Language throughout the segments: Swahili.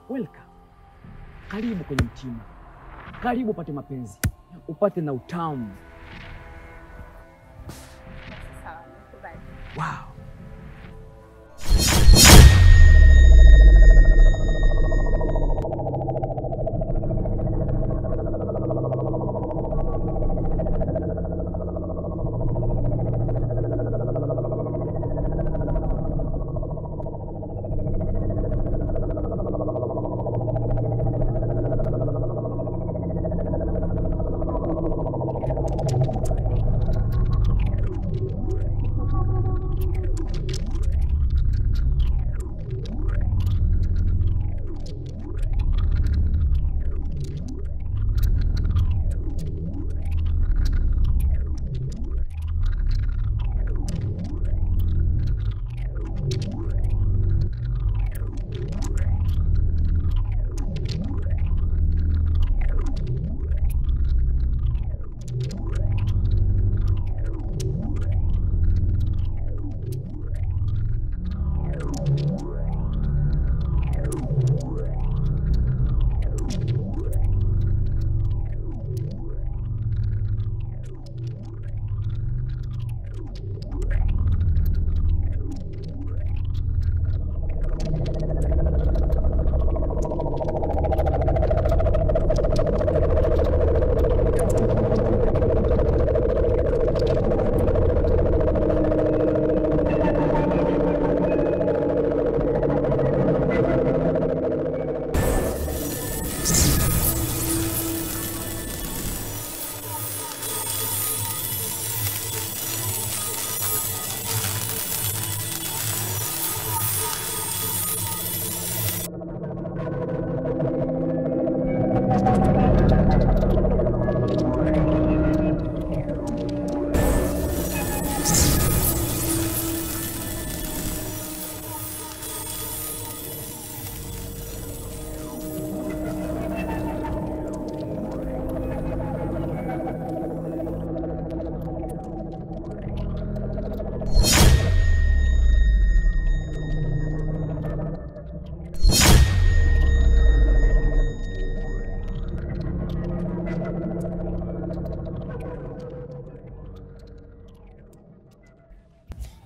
welcome. Karibu kwenye Mtima. Karibu upate mapenzi, upate na utamu. Sawa, nakubali. Wow.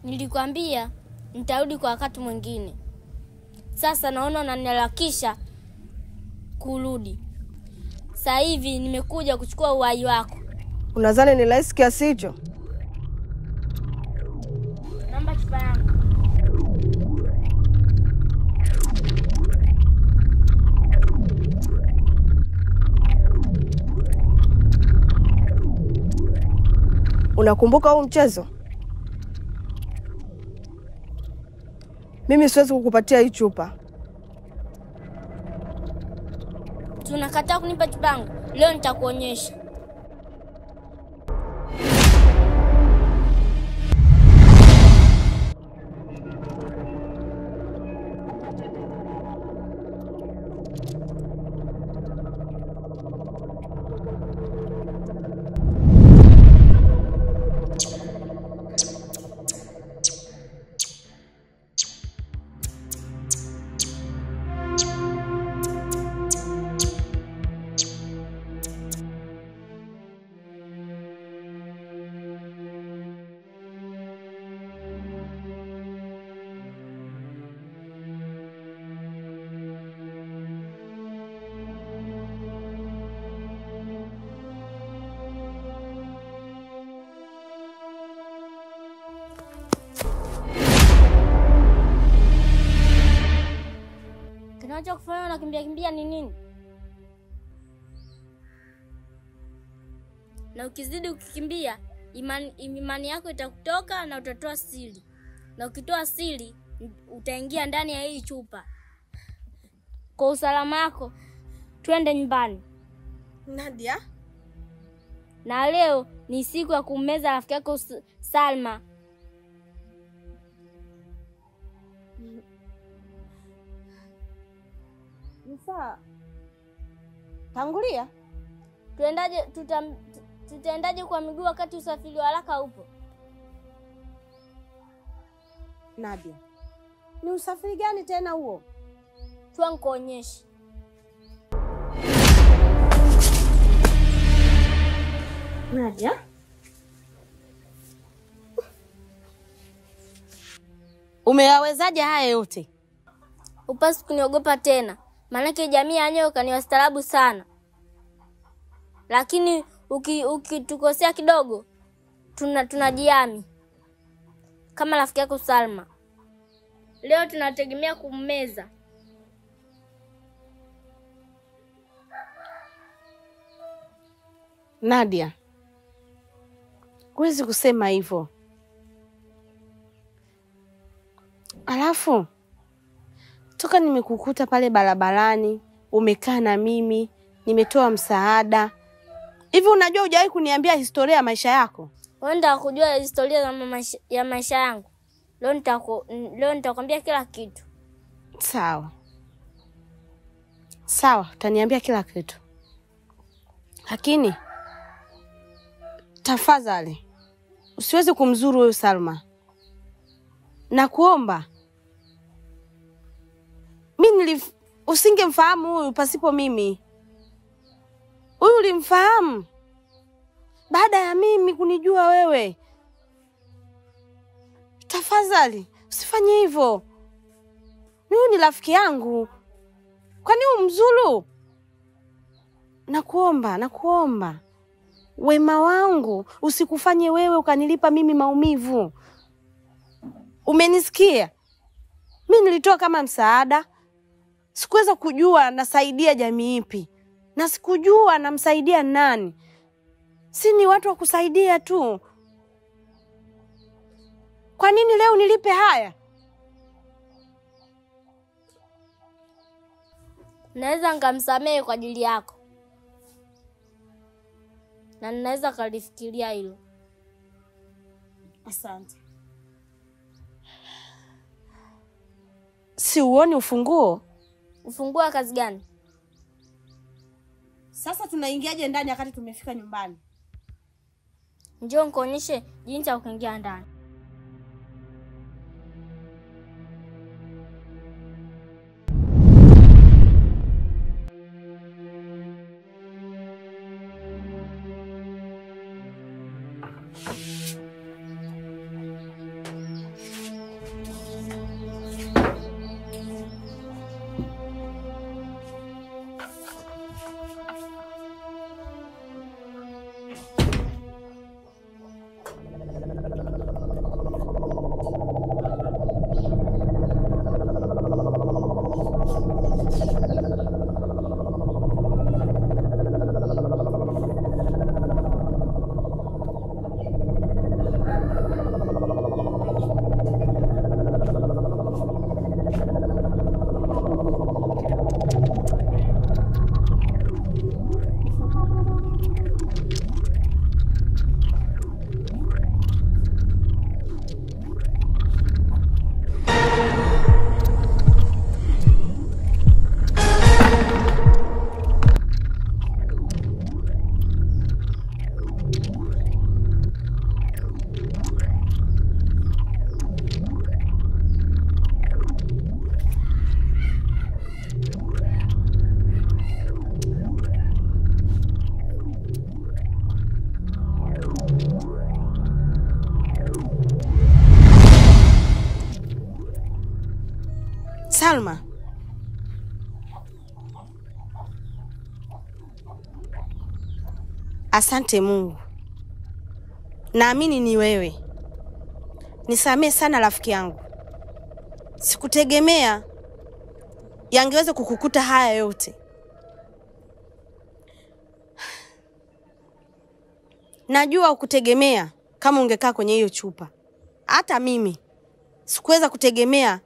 Nilikwambia nitarudi kwa wakati mwingine. Sasa naona unaniharakisha kurudi. Sasa hivi nimekuja kuchukua uhai wako. Unadhani ni rahisi kiasi hicho? Naomba chupa yangu. Unakumbuka huu mchezo? Mimi siwezi kukupatia hii chupa. Tunakataa kunipa chupa yangu. Leo nitakuonyesha. Kinacho kufanya unakimbia kimbia ni nini? Na ukizidi kukimbia, imani yako itakutoka na utatoa siri. Na ukitoa siri, utaingia ndani ya hii chupa. Kwa usalama wako, twende nyumbani. Nadia, Na leo ni siku ya kummeza rafiki yako Salma. Msa. Tangulia. Tutaendaje kwa miguu wakati usafiri wa haraka upo? Nadia, ni usafiri gani tena huo? Tuankuonyeshe. Nadia, umeyawezaje haya yote? upasi kuniogopa tena, maanake jamii ya nyoka ni wastaarabu sana. Lakini ukitukosea kidogo, tunajiami. Kama rafiki yako Salma. Leo tunategemea kummeza. Nadia, huwezi kusema hivyo. Alafu toka nimekukuta pale barabarani, umekaa na mimi, nimetoa msaada. Hivi unajua hujawahi kuniambia historia ya maisha yako? Wewe unataka kujua historia ya maisha yangu? Leo nitakwambia kila kitu. Sawa. Sawa, utaniambia kila kitu. Lakini tafadhali usiweze kumzuru huyo Salma. Nakuomba. Usingemfahamu huyu pasipo mimi. Huyu ulimfahamu baada ya mimi kunijua wewe. Tafadhali usifanye hivyo. Huyu ni rafiki yangu. Kwani umzuru? Nakuomba. Wema wangu usikufanye wewe ukanilipa mimi maumivu. Umenisikia? Mimi nilitoa kama msaada. Sikuweza kujua nasaidia jamii ipi. Na sikujua namsaidia nani. Si ni watu wa kusaidia tu. Kwa nini leo nilipe haya? Naweza nikamsamehe kwa ajili yako. Na ninaweza kalifikiria hilo. Asante. Si uone ufunguo? Ufunguo wa kazi gani? Sasa tunaingiaje ndani wakati tumefika nyumbani? Njoo nikuonyeshe jinsi ya kuingia ndani. Salma. Asante Mungu. Naamini ni wewe. Nisamehe sana rafiki yangu. Sikutegemea yangeweza kukukuta haya yote. Najua ukutegemea kama ungekaa kwenye hiyo chupa. Hata mimi sikuweza kutegemea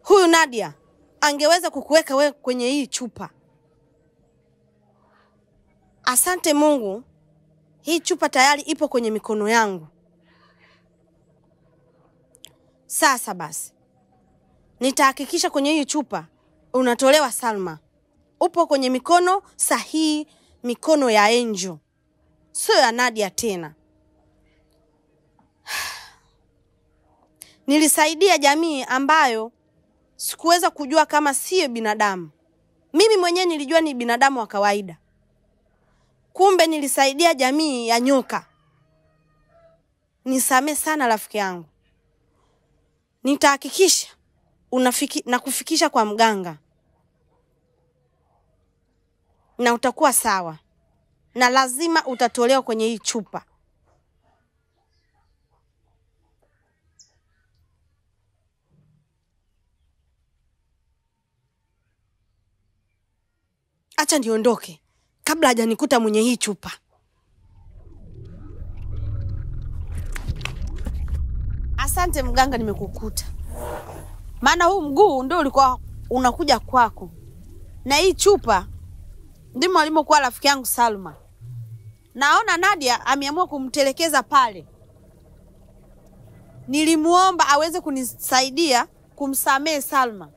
huyu Nadia angeweza kukuweka wewe kwenye hii chupa. Asante Mungu, hii chupa tayari ipo kwenye mikono yangu. Sasa basi, nitahakikisha kwenye hii chupa unatolewa Salma. Upo kwenye mikono sahihi, mikono ya Angel. Sio ya Nadia tena. Nilisaidia jamii ambayo sikuweza kujua kama sio binadamu. Mimi mwenyewe nilijua ni binadamu wa kawaida. kumbe nilisaidia jamii ya nyoka. Nisamee sana rafiki yangu. Nitahakikisha na kufikisha kwa mganga. Na utakuwa sawa. Na lazima utatolewa kwenye hii chupa. Acha niondoke kabla hajanikuta mwenye hii chupa. Asante mganga, nimekukuta. Maana huu mguu ndio ulikuwa unakuja kwako. Na hii chupa ndimo alimokuwa rafiki yangu Salma. Naona Nadia ameamua kumtelekeza pale. Nilimuomba aweze kunisaidia kumsamehe Salma.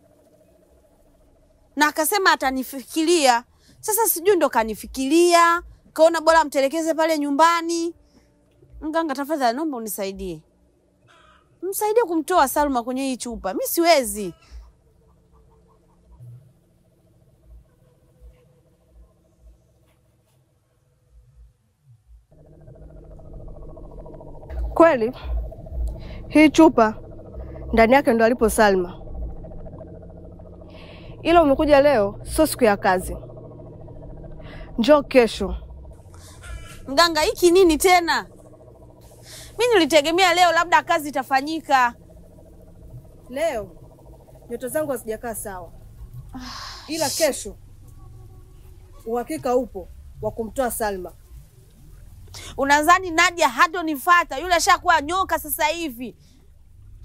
Na akasema atanifikiria. Sasa sijui ndo kanifikiria, kaona bora mtelekeze pale nyumbani. Mganga tafadhali naomba unisaidie. Msaidie kumtoa Salma kwenye hii chupa. Mimi siwezi. Kweli hii chupa ndani yake ndo alipo Salma. Ila umekuja leo, sio siku ya kazi. Njoo kesho. Mganga, hiki nini tena? Mimi nilitegemea leo labda kazi itafanyika. Leo nyota zangu hazijakaa sawa. Ila kesho uhakika upo wa kumtoa Salma. Unadhani Nadia hatonifuata? Yule ashakuwa nyoka sasa hivi.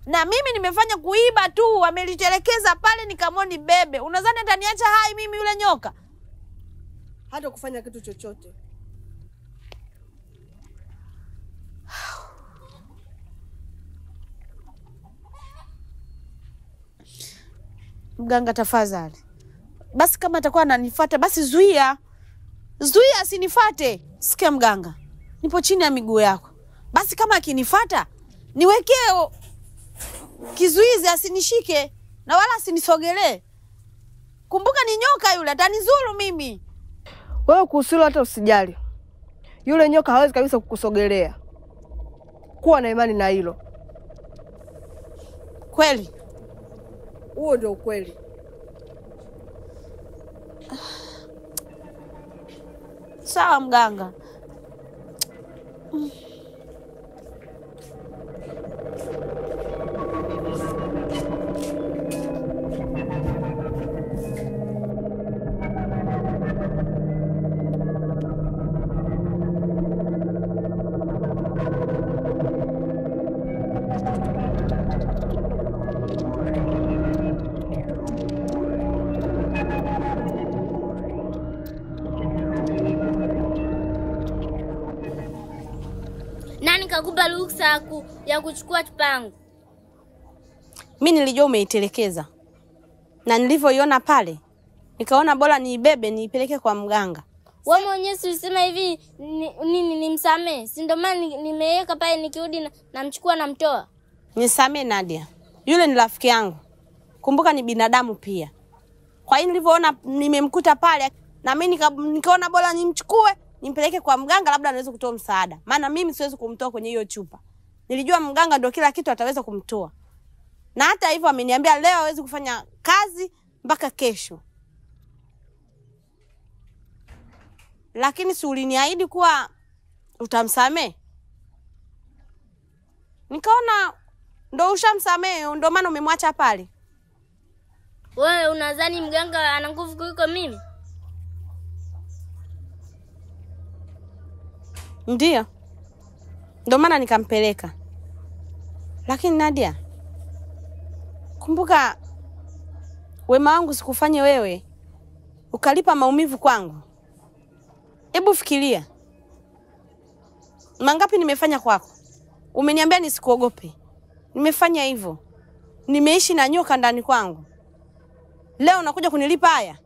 Na mimi nimefanya kuiba tu, amelitelekeza pale nikamoni bebe. Unadhani ataniacha hai mimi yule nyoka? Hata kufanya kitu chochote. Mganga tafadhali. Basi kama atakuwa ananifuata basi zuia. Zuia asinifuate. Sikia mganga, nipo chini ya miguu yako. Basi kama akinifuata, niwekee kizuizi asinishike na wala asinisogelee. Kumbuka ni nyoka yule, atanizuru mimi. Wewe kuhusu hata usijali. Yule nyoka hawezi kabisa kukusogelea. Kuwa na imani na hilo. Kweli? Huo ndio ukweli. Sawa mganga. Nani kakupa ruhusa ya kuchukua chupa yangu? Mimi nilijua umeitelekeza. Na nilivyoiona pale, nikaona bora niibebe niipeleke kwa mganga. Wewe mwenyewe ulisema hivi nini nimsamee? Si ndio maana nimeweka pale, nikirudi namchukua namtoa. Nisamee Nadia. Yule ni rafiki yangu. Kumbuka ni binadamu pia. Kwa hiyo nilivyoona nimemkuta pale, na mimi nikaona bora nimchukue nimpeleke kwa mganga, labda anaweza kutoa msaada. Maana mimi siwezi kumtoa kwenye hiyo chupa. Nilijua mganga ndio kila kitu ataweza kumtoa. Na hata hivyo ameniambia leo hawezi kufanya kazi mpaka kesho. Lakini si uliniahidi kuwa utamsamee? Nikaona ndo ushamsamee, ndo maana umemwacha pale. Wewe unadhani mganga ana nguvu kuliko mimi? Ndio. Ndo maana nikampeleka. Lakini Nadia, kumbuka wema wangu sikufanye wewe ukalipa maumivu kwangu. Hebu fikiria. Mangapi nimefanya kwako? Umeniambia nisikuogope. Nimefanya hivyo. Nimeishi na nyoka ndani kwangu. Leo unakuja kunilipa haya?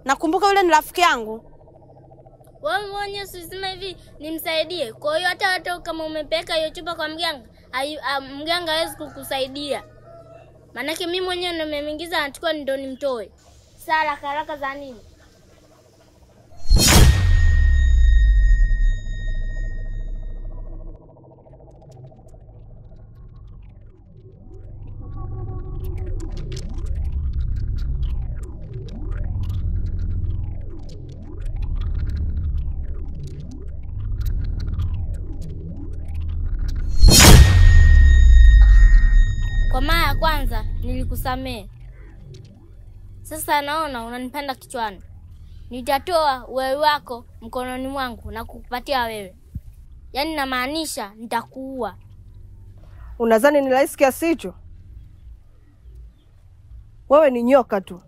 Nakumbuka yule ni rafiki yangu. Wewe mwenyewe usisema hivi nimsaidie. Kwa hiyo hata kama umepeka hiyo chupa kwa mganga, mganga hawezi kukusaidia. Manake mimi mwenyewe nimeingiza, anachukua ndio nimtoe. Sala haraka za nini? ya kwanza nilikusamehe. Sasa naona unanipanda kichwani. Nitatoa wewe wako mkononi mwangu na kukupatia wewe. Yaani namaanisha nitakuua. Unadhani ni rahisi kiasi hicho? Wewe ni nyoka tu,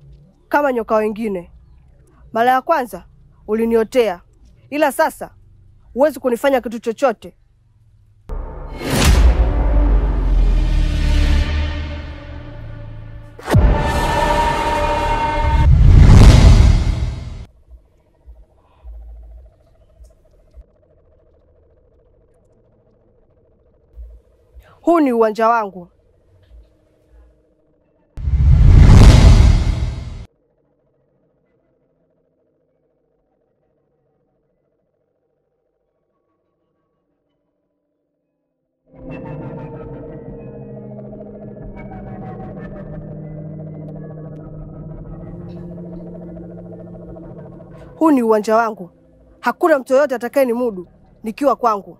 kama nyoka wengine. Mara ya kwanza uliniotea, ila sasa huwezi kunifanya kitu chochote. Huu ni uwanja wangu. Huu ni uwanja wangu. Hakuna mtu yoyote atakaye ni mudu nikiwa kwangu.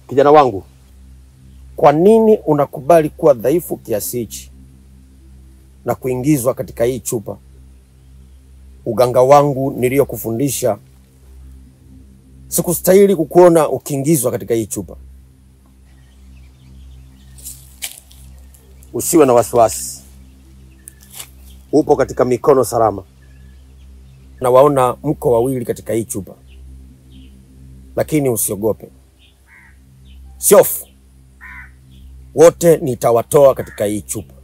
Kijana wangu, kwa nini unakubali kuwa dhaifu kiasi hichi na kuingizwa katika hii chupa? Uganga wangu niliyokufundisha sikustahili kukuona ukiingizwa katika hii chupa. Usiwe na wasiwasi. Upo katika mikono salama. Na waona mko wawili katika hii chupa. Lakini usiogope. Siofu. Wote nitawatoa katika hii chupa.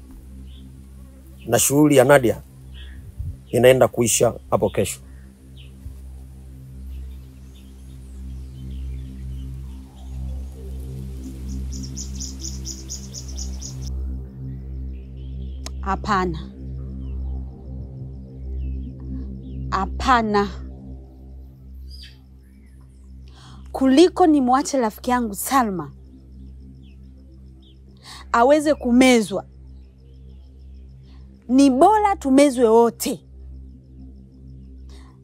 Na shughuli ya Nadia inaenda kuisha hapo kesho. Hapana. Hapana. Kuliko nimwache rafiki yangu Salma aweze kumezwa, ni bora tumezwe wote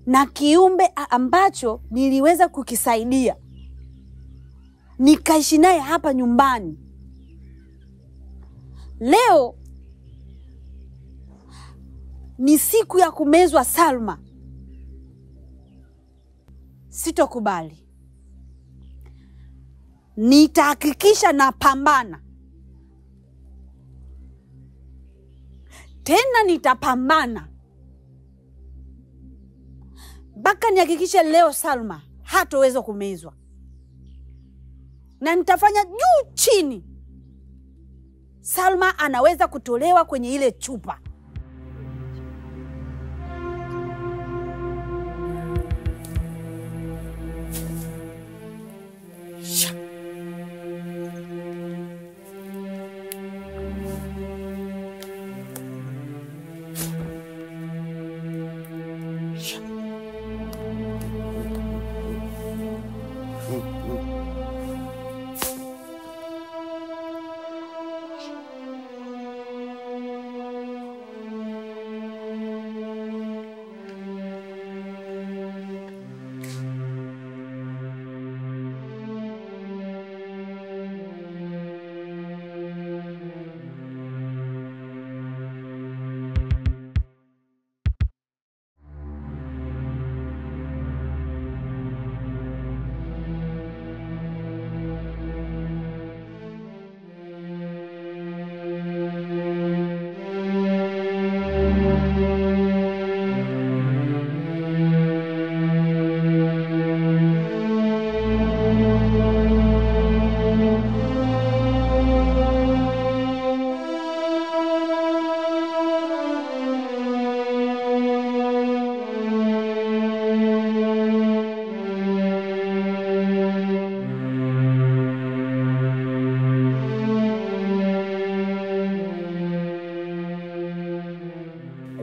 na kiumbe ambacho niliweza kukisaidia, nikaishi naye hapa nyumbani. Leo ni siku ya kumezwa Salma. Sitokubali. Nitahakikisha napambana. Tena nitapambana mpaka nihakikishe leo Salma hataweza kumezwa. Na nitafanya juu chini Salma anaweza kutolewa kwenye ile chupa.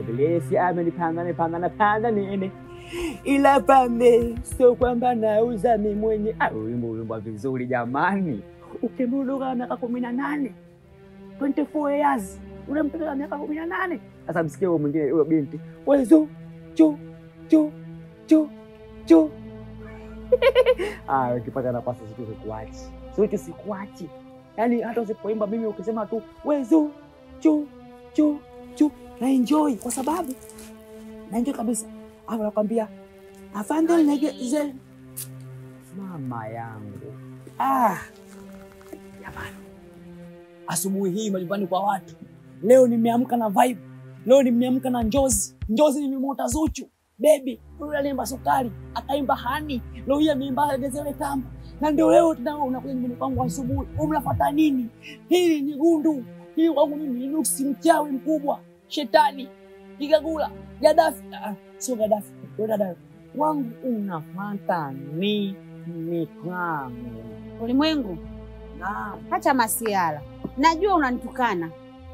Ibilisi amenipanda nini, ila pambe sio kwamba nauza mimi mwenye. Wimbo vizuri jamani. Ukimuluga miaka 18, 24 years, ule mtoto wa miaka 18. Sasa msikie huyo mwingine, huyo binti, wezo chu chu chu chu. Ukipata nafasi sikuachi. Yaani hata usipoimba mimi ukisema tu wezo chu chu chu, na enjoy, kwa sababu na enjoy kabisa. Hapo nakwambia afande nigeze mama yangu. Jamani, asubuhi hii majumbani kwa watu, leo nimeamka na vibe, leo nimeamka na njozi nimemota Zuchu baby, yule alimba sukari akaimba hani, leo hii ameimba gezele kamba. Na ndio leo tunao unakuja nyumbani kwangu asubuhi, unafuata nini? Hili ni gundu, hii kwangu mimi ni nuksi, mchawi mkubwa, shetani, Kigagula, Gaddafi. Sio Gaddafi, dada wangu, unafuata nini kwangu? Ulimwengu, Naam. Hata masiala. Najua unanitukana.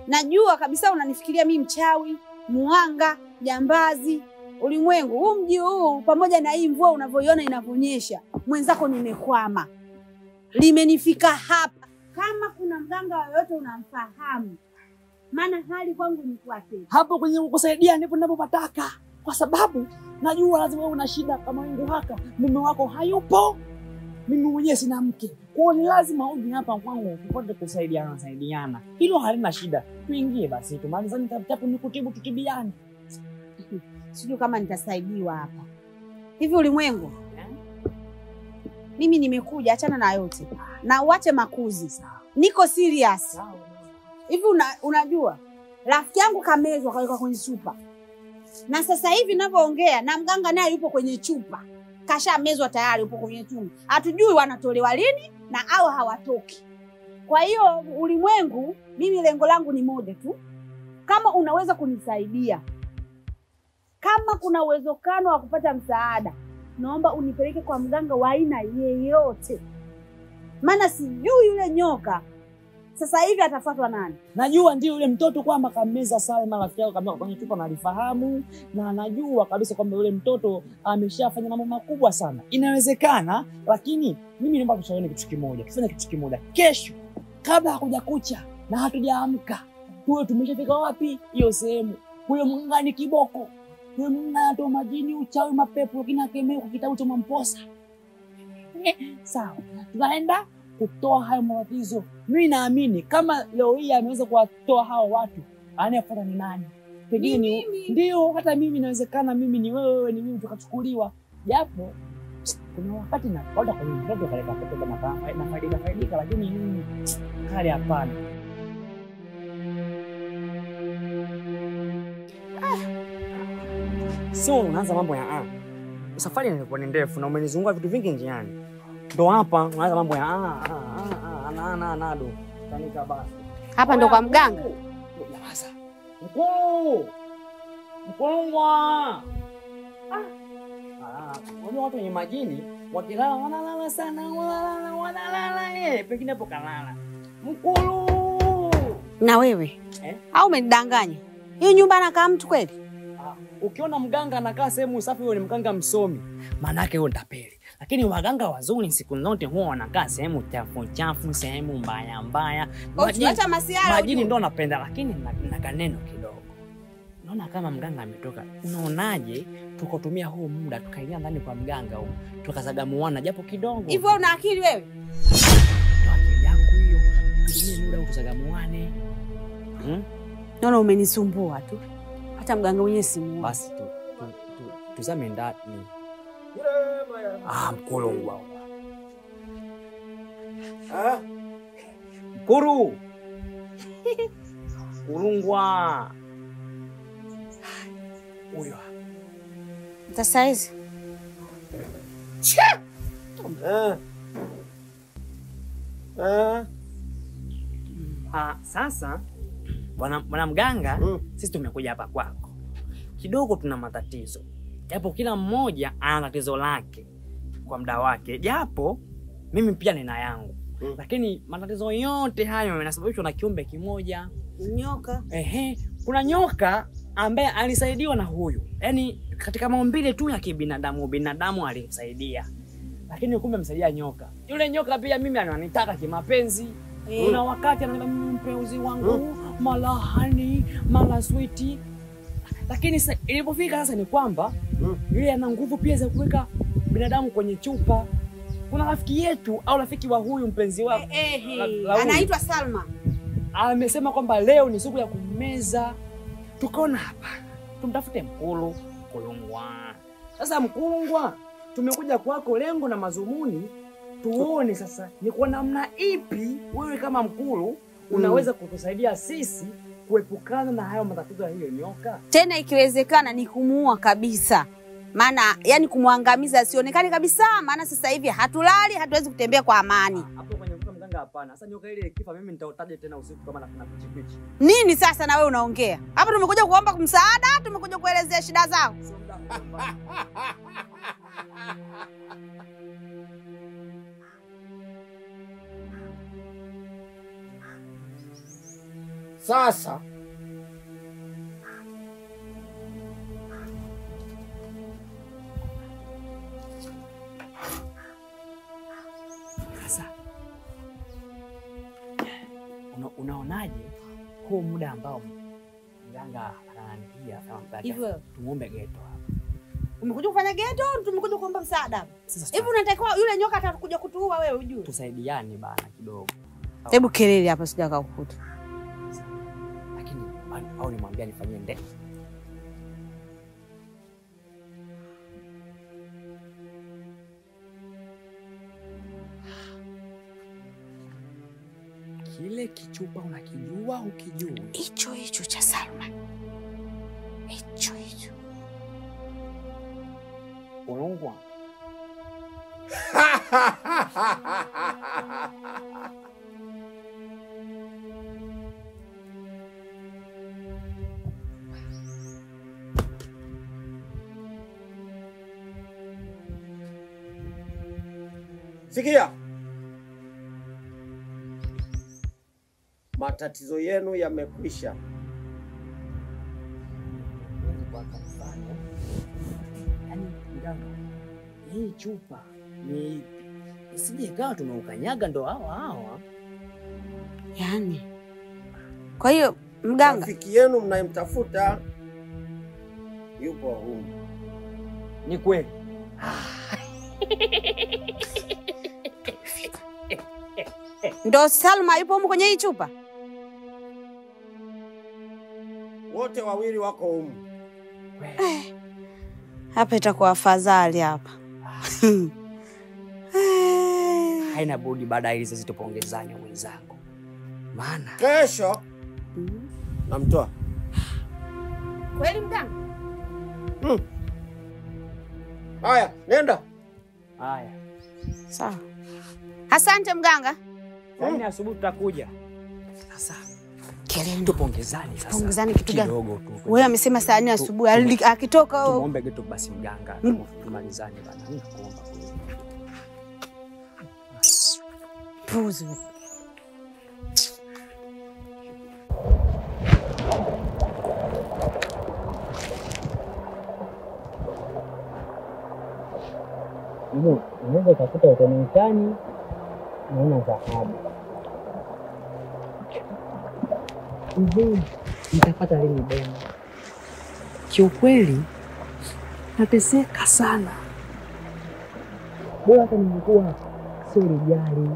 Najua kabisa unanifikiria mimi mchawi, muhanga, jambazi. Ulimwengu, huu mji huu pamoja na hii mvua unavyoiona inavyonyesha, mwenzako nimekwama. Limenifika hapa. Kama kuna mganga yoyote unamfahamu, maana hali kwangu ni kwake. Hapo kwenye kukusaidia ndipo ninapopataka, kwa sababu najua lazima wewe una shida kama wingu haka, mume wako hayupo, mimi mwenyewe sina mke. Kwa hiyo lazima uje hapa kwangu tupate kusaidiana. Hilo halina shida. Tuingie basi tumalizane tapu nikutibu, tutibiane. Sijui kama nitasaidiwa hapa. Hivi Ulimwengu, mimi nimekuja, achana na yote. Na uache makuzi. Niko serious. Hivi unajua rafiki yangu kamezwa kaweka kwenye chupa. Na sasa hivi ninavyoongea na mganga naye yupo kwenye chupa. Kashamezwa tayari, yupo kwenye chupa. Hatujui wanatolewa lini na au hawatoki. Kwa hiyo Ulimwengu, mimi lengo langu ni moja tu. Kama unaweza kunisaidia, kama kuna uwezekano wa kupata msaada, naomba unipeleke kwa mganga wa aina yeyote. Maana sijui yule nyoka Sasa hivi atafuatwa nani? Najua ndio yule mtoto kwamba kameza Salma rafiki yako kameza kwenye chupa, nalifahamu na najua kabisa kwamba yule mtoto ameshafanya mambo makubwa sana. Inawezekana, lakini mimi naomba tushauriane kitu kimoja. Tufanye kitu kimoja. Kesho kabla hakuja kucha na hatujaamka, tuwe tumeshafika wapi hiyo sehemu. Huyo mngani kiboko. Huyo mngani atoa majini, uchawi, mapepo kinakemea kwa kitabu cha Mamposa. Sawa. Tunaenda kutoa hayo matatizo. Mimi naamini kama leo hii ameweza kuwatoa hao watu, anayefuata ni nani? Pengine ndio hata mimi inawezekana, mimi ni wewe ni mimi, tukachukuliwa. Japo kuna wakati na kwenda kwenye mtoto kaleka pepe na faidika, lakini mimi kale hapana. Sio unaanza mambo ya safari ilikuwa ni ndefu na umenizunguka vitu vingi njiani. Ndo hapa unaanza mambo ya nado. Tanika basi. Hapa ndo kwa mganga. Nyamaza. Mkongwa. Wale watu wenye majini wakilala wanalala sana, wanalala pengine hapo kalala. Mkulu. Na wewe? Au umenidanganya? Hiyo nyumba anakaa mtu kweli? Ukiona mganga anakaa sehemu safi, huyo ni mganga msomi. Maana yake huyo ndapeli. Lakini waganga wazuri siku zote huwa wanakaa sehemu chafu, sehemu mbaya. Majini ndo napenda, lakini na kaneno kidogo. Naona kama mganga ametoka. Unaonaje tukotumia huu muda tukaingia ndani kwa mganga huko, tukazagamuana japo kidogo. Hivyo una akili wewe? Ndio akili yangu hiyo. Tutumie muda tukazagamuane. Naona umenisumbua tu. Hata mganga mwenyewe simuoni. Basi tuzame ndani. Mkulungwa. Mkuru. Mkulungwa. Huyo. Sasa hizi. Sasa bwana mganga, sisi tumekuja hapa kwako. Kidogo tuna matatizo. Japo kila mmoja ana tatizo lake kwa muda wake. Japo mimi pia nina yangu. Lakini matatizo yote hayo yanasababishwa na kiumbe kimoja, nyoka. Kuna nyoka ambaye alisaidiwa na huyu. Yaani katika maumbile tu ya binadamu alimsaidia. Lakini kumbe msaidia nyoka. Yule nyoka pia mimi ananitaka kimapenzi. Kuna wakati ananiambia mimi mpenzi wangu, malahani, mala sweetie. Lakini ilipofika sasa ni kwamba yule ana nguvu pia za kuweka binadamu kwenye chupa. Kuna rafiki yetu au rafiki wa huyu mpenzi wako anaitwa Salma. Amesema kwamba leo ni siku ya kumeza. Tukaona hapa tumtafute Mkulungwa. Sasa Mkulungwa, tumekuja kwako lengo na mazumuni tuone sasa ni kwa namna ipi wewe kama Mkulu unaweza kutusaidia sisi kuepukana na hayo matatizo ya hiyo nyoka. Tena ikiwezekana ni kumuua kabisa. Maana yani kumwangamiza asionekane kabisa, maana sasa hivi hatulali, hatuwezi kutembea kwa amani. Hapo kwenye mganga hapana. Sasa nyoka ile ikifa mimi nitaotaje tena usiku kama na pichipichi. Nini sasa na wewe unaongea? Hapa tumekuja kuomba msaada, tumekuja kuelezea shida zao. Sasa unaonaje huu muda ambao mganga ananiambia hivyo tumuombe geto hapa? Umekuja kufanya geto, tumekuja kuomba msaada. Hivi unatakiwa yule nyoka atakuja kutuua wewe ujue. Tusaidiane bana kidogo. Hebu kelele hapa sija kukukuta. Lakini au nimwambia nifanyie ndege. Kile kichupa unakijua ukijui? Hicho cha Salma. Hicho. Mkulungwa. sikia. matatizo yenu yamekwisha. Yaani mganga, hii chupa ni isije ikawa tumeukanyaga ndo hawa. Yaani, kwa hiyo mganga, Rafiki yenu mnayemtafuta yupo humu. Ni kweli. ndo Salma yupo humu kwenye hii chupa? Wote wawili wako humu. Hapa itakuwa afadhali hapa. Haina budi baada hizi zitupongezane wenzangu. Maana Kesho namtoa. Kweli mganga? Haya, nenda. haya. Sawa. Asante mganga. Yaani asubuhi tutakuja. Sasa tupongezane sasa. Pongezane kitu gani? Kidogo tu. Wewe amesema saa 4 asubuhi akitoka Tumuombe kitu basi mganga. Tumalizane bana. Nakuomba. puzi. Unaweza kukuta utanitani naona dhahabu. Nitapata lini demo? Kiukweli nateseka sana. Bora hata ningekuwa sio rijali,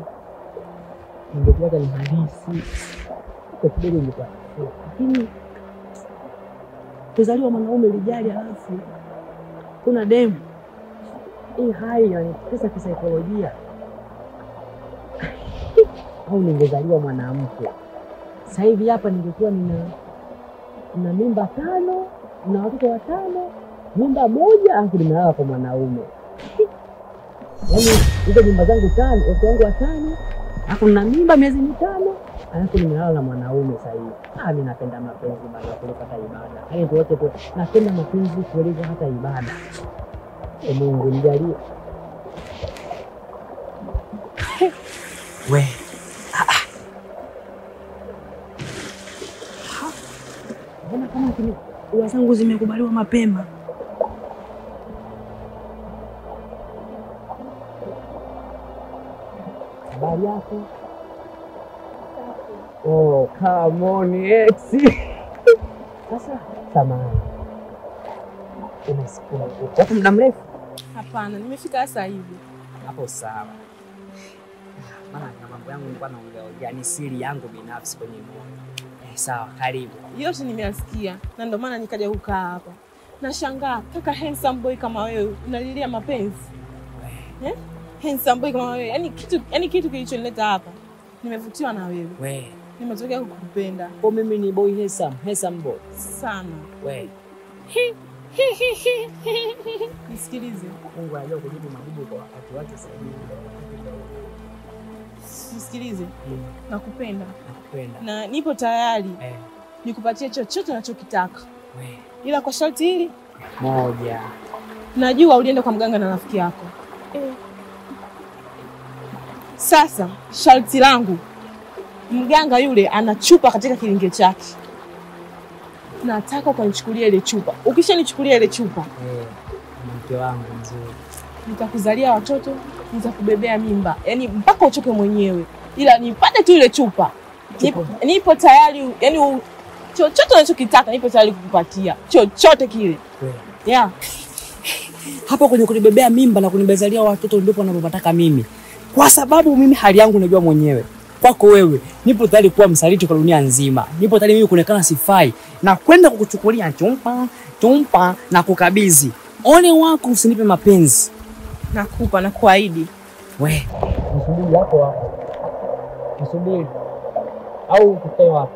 ningekuwa hata ni halisi kwa kidogo ningekuwa, lakini kuzaliwa mwanaume rijali halafu kuna demu, hii hali inanitesa kisaikolojia. Au ningezaliwa mwanamke sasa hivi hapa ningekuwa nina mimba 5 na watoto 5, mimba 1 alafu nimelala kwa mwanaume. Yaani hizo mimba zangu 5, watoto wangu 5, alafu nina mimba miezi 5, alafu nimelala na mwanaume sasa hivi. Mimi napenda mapenzi bana kuliko hata ibada. Yaani wote tu napenda mapenzi kuliko hata ibada. Mungu nijalie. We. Mbona kama ua zangu zimekubaliwa mapema? Habari yako? Oh, come on, ex. Sasa samahani. Unasikia kwa muda mrefu? Hapana, nimefika sasa hivi. Hapo sawa. Maana na mambo yangu nilikuwa naongea, ni siri yangu binafsi kwenye moyo. Sawa, karibu. Yote nimeyasikia na ndio maana nikaja kukaa hapa. Nashangaa kaka handsome boy kama wewe unalilia mapenzi. Handsome boy kama wewe, yani kitu kilichonileta hapa. Nimevutiwa na wewe. We. Nimetokea kukupenda. Kwa mimi ni boy handsome boy Sana. We. Nisikilize. Mungu anajua kujibu majibu kwa wakati wake sahihi. Nisikilize. Nakupenda. Nakupenda. Na nipo tayari. Nikupatie chochote unachokitaka. We. Ila kwa sharti hili moja. Najua ulienda kwa mganga na rafiki yako. Sasa sharti langu, mganga yule ana chupa katika kilinge chake. Nataka ukanichukulia ile chupa. Ukishanichukulia ile chupa, mke wangu mzuri, nitakuzalia watoto, nitakubebea mimba. Yaani mpaka uchoke mwenyewe. Ila nipate tu ile chupa. Nipo tayari, yani chochote unachokitaka nipo tayari kukupatia. Chochote kile. Yeah. Hapo kwenye kunibebea mimba na kunibezalia watoto ndipo ninapotaka mimi. Kwa sababu mimi hali yangu najua mwenyewe. Kwako wewe, nipo tayari kuwa msaliti kwa dunia nzima. Nipo tayari mimi kuonekana sifai na kwenda kukuchukulia chumpa na kukabidhi. Ole wako usinipe mapenzi. Nakupa na kuahidi. We, nisubiri hapo. Nisubiri. Au tukae wapi?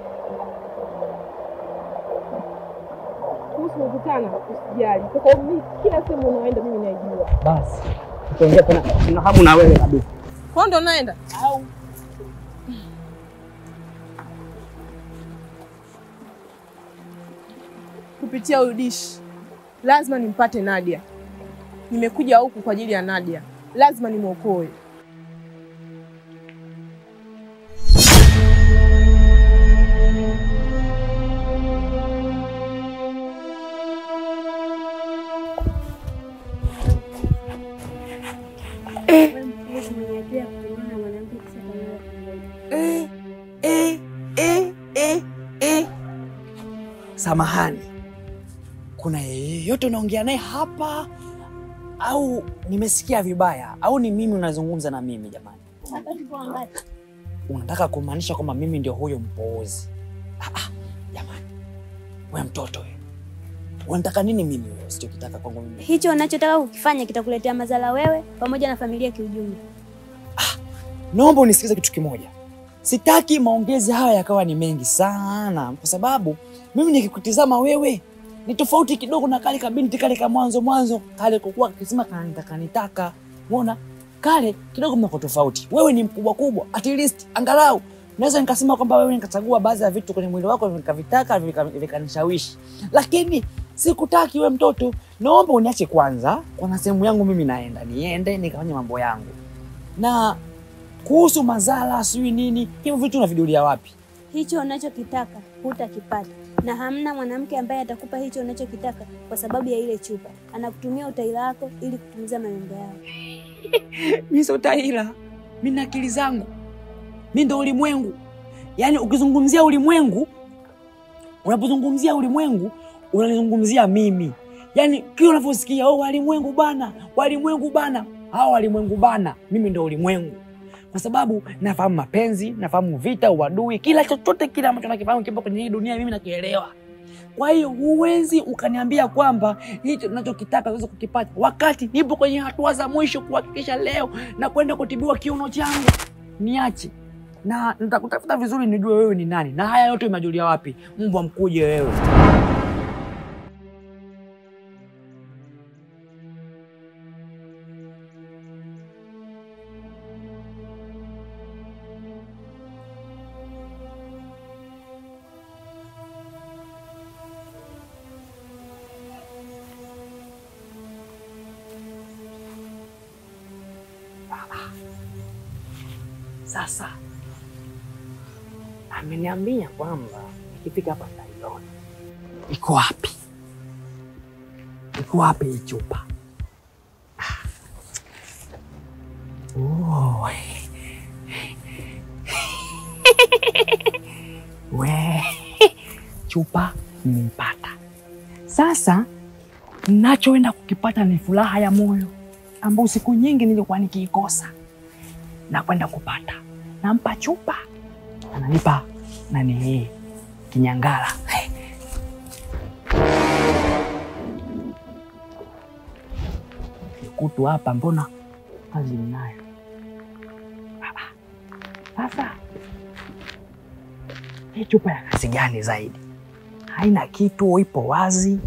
Kuhusu kukutana usijali. Kwa sababu mimi kila sehemu unaenda mimi naijua. Basi. Tutaongea tena. Nina hamu na wewe kabisa. Kwa ndo naenda? Au kupitia udishi lazima nimpate Nadia. Nimekuja huku kwa ajili ya Nadia. Lazima nimuokoe. samahani, kuna yeyote unaongea naye hapa au nimesikia vibaya au ni mimi unazungumza na mimi jamani? Hapa tupo wangapi? Unataka kumaanisha kwamba mimi ndio huyo mpoozi? Jamani, wewe mtoto wewe. Unataka nini mimi wewe? Usichokitaka kwangu mimi. Hicho unachotaka kukifanya kitakuletea madhara wewe pamoja na familia kiujumla. Naomba unisikize kitu kimoja. Sitaki maongezi haya yakawa ni mengi sana kwa sababu mimi nikikutizama wewe ni tofauti kidogo na kale kabinti kale ka mwanzo kale kokuwa akisema kanitaka. Umeona? Kale kidogo mnako tofauti. Wewe ni mkubwa kubwa. At least angalau naweza nikasema kwamba wewe nikachagua baadhi ya vitu kwenye mwili wako nikavitaka vikanishawishi. Lakini sikutaki wewe mtoto. Naomba uniache kwanza. Kwa sehemu yangu mimi niende nikafanye mambo yangu. Na kuhusu mazala sijui nini, hivyo vitu unavidulia wapi? Hicho unachokitaka hutakipata. Na hamna mwanamke ambaye atakupa hicho unachokitaka kwa sababu ya ile chupa. Anakutumia utaila wako ili kutimiza malengo yao. Mimi sio utaila. Mimi na akili zangu. Mimi ndo ulimwengu. Yaani ukizungumzia ulimwengu, unapozungumzia ulimwengu, unalizungumzia mimi. Yaani kile unavyosikia walimwengu bana, hao walimwengu bana, mimi ndo ulimwengu. Kwa sababu nafahamu mapenzi, nafahamu vita, uadui, kila chochote kile ambacho nakifahamu kipo kwenye hii dunia mimi nakielewa. Kwa hiyo huwezi ukaniambia kwamba hicho ninachokitaka uweze kukipata wakati nipo kwenye hatua za mwisho kuhakikisha leo na kwenda kutibiwa kiuno changu. Niache. Na nitakutafuta vizuri nijue wewe ni nani. Na haya yote umejulia wapi? Mbwa mkuje wewe. Sasa ameniambia kwamba ikifika hapa nitaiona. Iko wapi? Iko wapi hii chupa? Oh. We. Chupa nimepata. Sasa ninachoenda kukipata ni furaha ya moyo ambayo siku nyingi nilikuwa nikiikosa. Na kwenda kupata. Nampa chupa. Ananipa nani kinyangala. Kutu hapa mbona kazi ninayo. Sasa hii chupa ya kazi gani zaidi? Haina kitu, ipo wazi.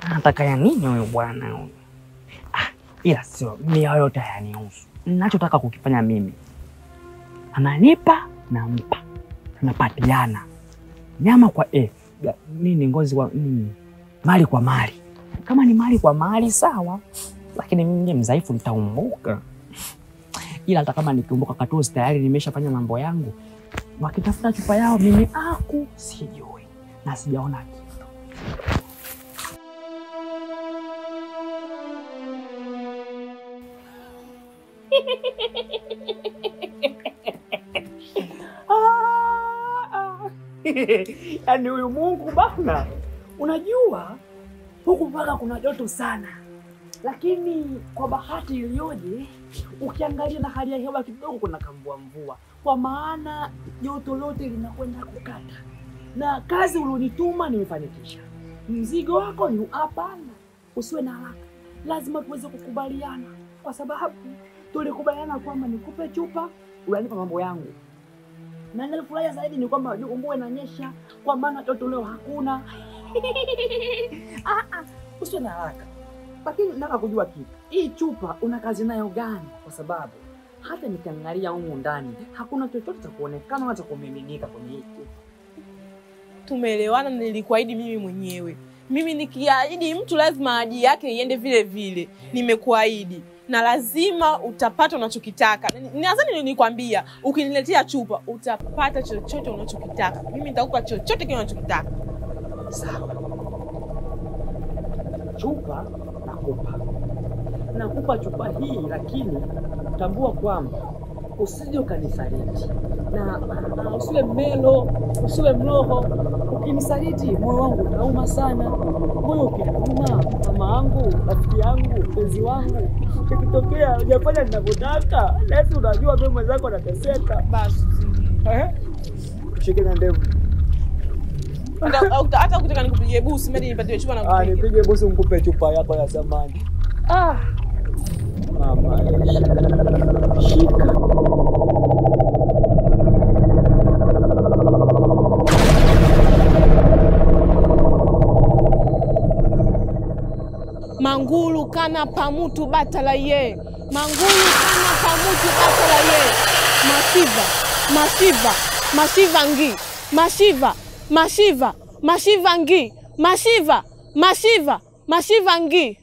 Anataka ya nini huyo bwana huyo? Ila sio mimi yote hayanihusu. Ninachotaka kukifanya mimi, ananipa nampa, tunapatiana nyama kwa nini, ngozi kwa nini, mali kwa mali. Kama ni mali kwa mali sawa, lakini mimi mzaifu nitaumbuka. Ila hata kama nikiumbuka katusi tayari nimeshafanya mambo yangu. Wakitafuta chupa yao mimi sijui na sijaona kitu. Yaani huyu Mungu bana, unajua huku mpaka kuna joto sana, lakini kwa bahati iliyoje ukiangalia na hali ya hewa kidogo kuna mvua, kwa maana joto lote linakwenda kukata. Na kazi ulionituma nimefanikisha. Mzigo wako ni hapana, usiwe na haraka, lazima tuweze kukubaliana, kwa sababu tulikubaliana kwamba nikupe chupa unanipa mambo yangu. Na nilifurahia zaidi ni kwamba mvua inanyesha, kwa maana joto leo hakuna. Usiwe na haraka. Lakini nataka kujua kitu. Hii chupa una kazi nayo gani? Kwa sababu hata nikiangalia humu ndani hakuna chochote cha kuonekana wala cha kumiminika kwenye hii chupa. Tumeelewana, nilikuahidi mimi mwenyewe. Mimi nikiahidi mtu lazima ahadi yake iende vile vile. Nimekuahidi. Na lazima utapata unachokitaka. Nadhani nilikwambia ukiniletea chupa utapata chochote unachokitaka. Mimi nitakupa chochote kile unachokitaka. Sawa. Chupa nakupa. Nakupa chupa hii, lakini tambua kwamba usije ukanisaliti. Na usiwe mmelo, usiwe mroho. Ukinisaliti moyo wangu utauma sana. Moyo ukiuma, mama yangu, rafiki yangu, mpenzi wangu, ikitokea hujafanya ninavyotaka, lazima unajua mimi mwenzako anateseka. Basi. Shike na ndevu. Hata ukitaka nikupigie busi, mimi nipatie chupa na kupiga. Nipige busi nikupe chupa yako ya zamani. Mama. Shika. Mangulu kana pamutu batala ye. Mangulu kana pamutu batala ye. Mashiva, mashiva, mashiva ngi. Mashiva, mashiva, mashiva ngi. Mashiva, mashiva, mashiva ngi.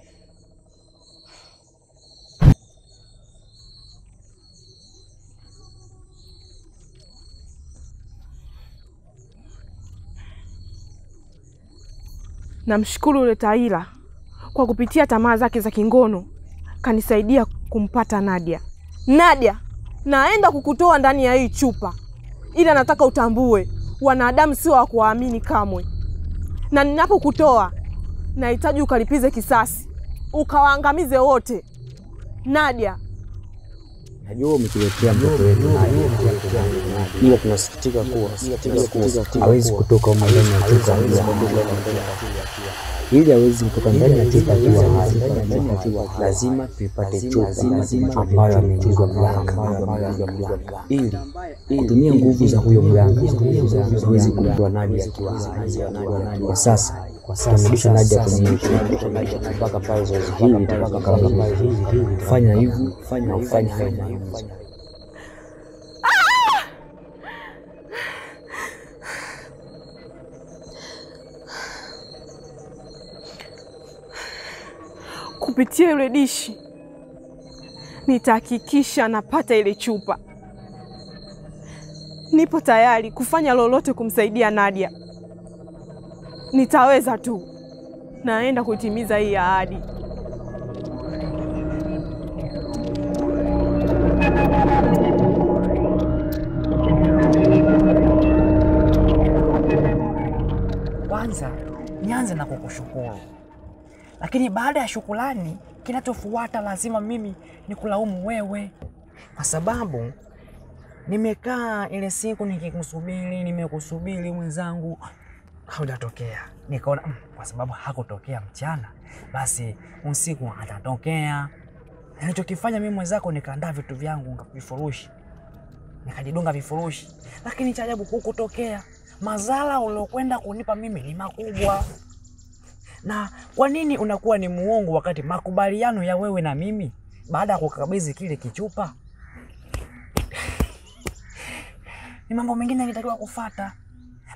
Namshukuru yule Taila kwa kupitia tamaa zake za kingono kanisaidia kumpata Nadia. Nadia, naenda kukutoa ndani ya hii chupa. Ila nataka utambue, wanadamu sio wa kuamini kamwe. Na ninapokutoa, nahitaji ukalipize kisasi. Ukawaangamize wote. Nadia, najua umetuletea mtoto wetu Nadia. Ila tunasikitika kuwa hawezi kutoka huko ndani ya chupa. Ili hawezi kutoka ndani ya chupa akiwa hai, lazima tuipate chupa ambayo ameingizwa mganga. Ili kutumia nguvu za huyo mganga tuweze kumtoa Nadia akiwa hai. Kwa sasa tutamrudisha Nadia kwenye chupa mpaka pale zoezi hili litakapokamilika. Fanya hivi, fanya hivi. kupitia ile dishi nitahakikisha napata ile chupa. Nipo tayari kufanya lolote kumsaidia Nadia. Nitaweza tu. Naenda kutimiza hii ahadi. Kwanza nianze na kukushukuru. Lakini baada ya shukrani, kinachofuata lazima mimi nikulaumu wewe. Kwa sababu nimekaa ile siku nikikusubiri, nimekusubiri mwenzangu, haujatokea. Nikaona kwa sababu hakutokea mchana, basi usiku atatokea. Nilichokifanya mimi mwenzako, nikaandaa vitu vyangu vifurushi. Nikajidunga vifurushi. Lakini cha ajabu hukutokea. Madhara uliokwenda kunipa mimi ni makubwa. Na kwa nini unakuwa ni muongo wakati makubaliano ya wewe na mimi baada ya kukabidhi kile kichupa ni mambo mengine yanatakiwa kufuata?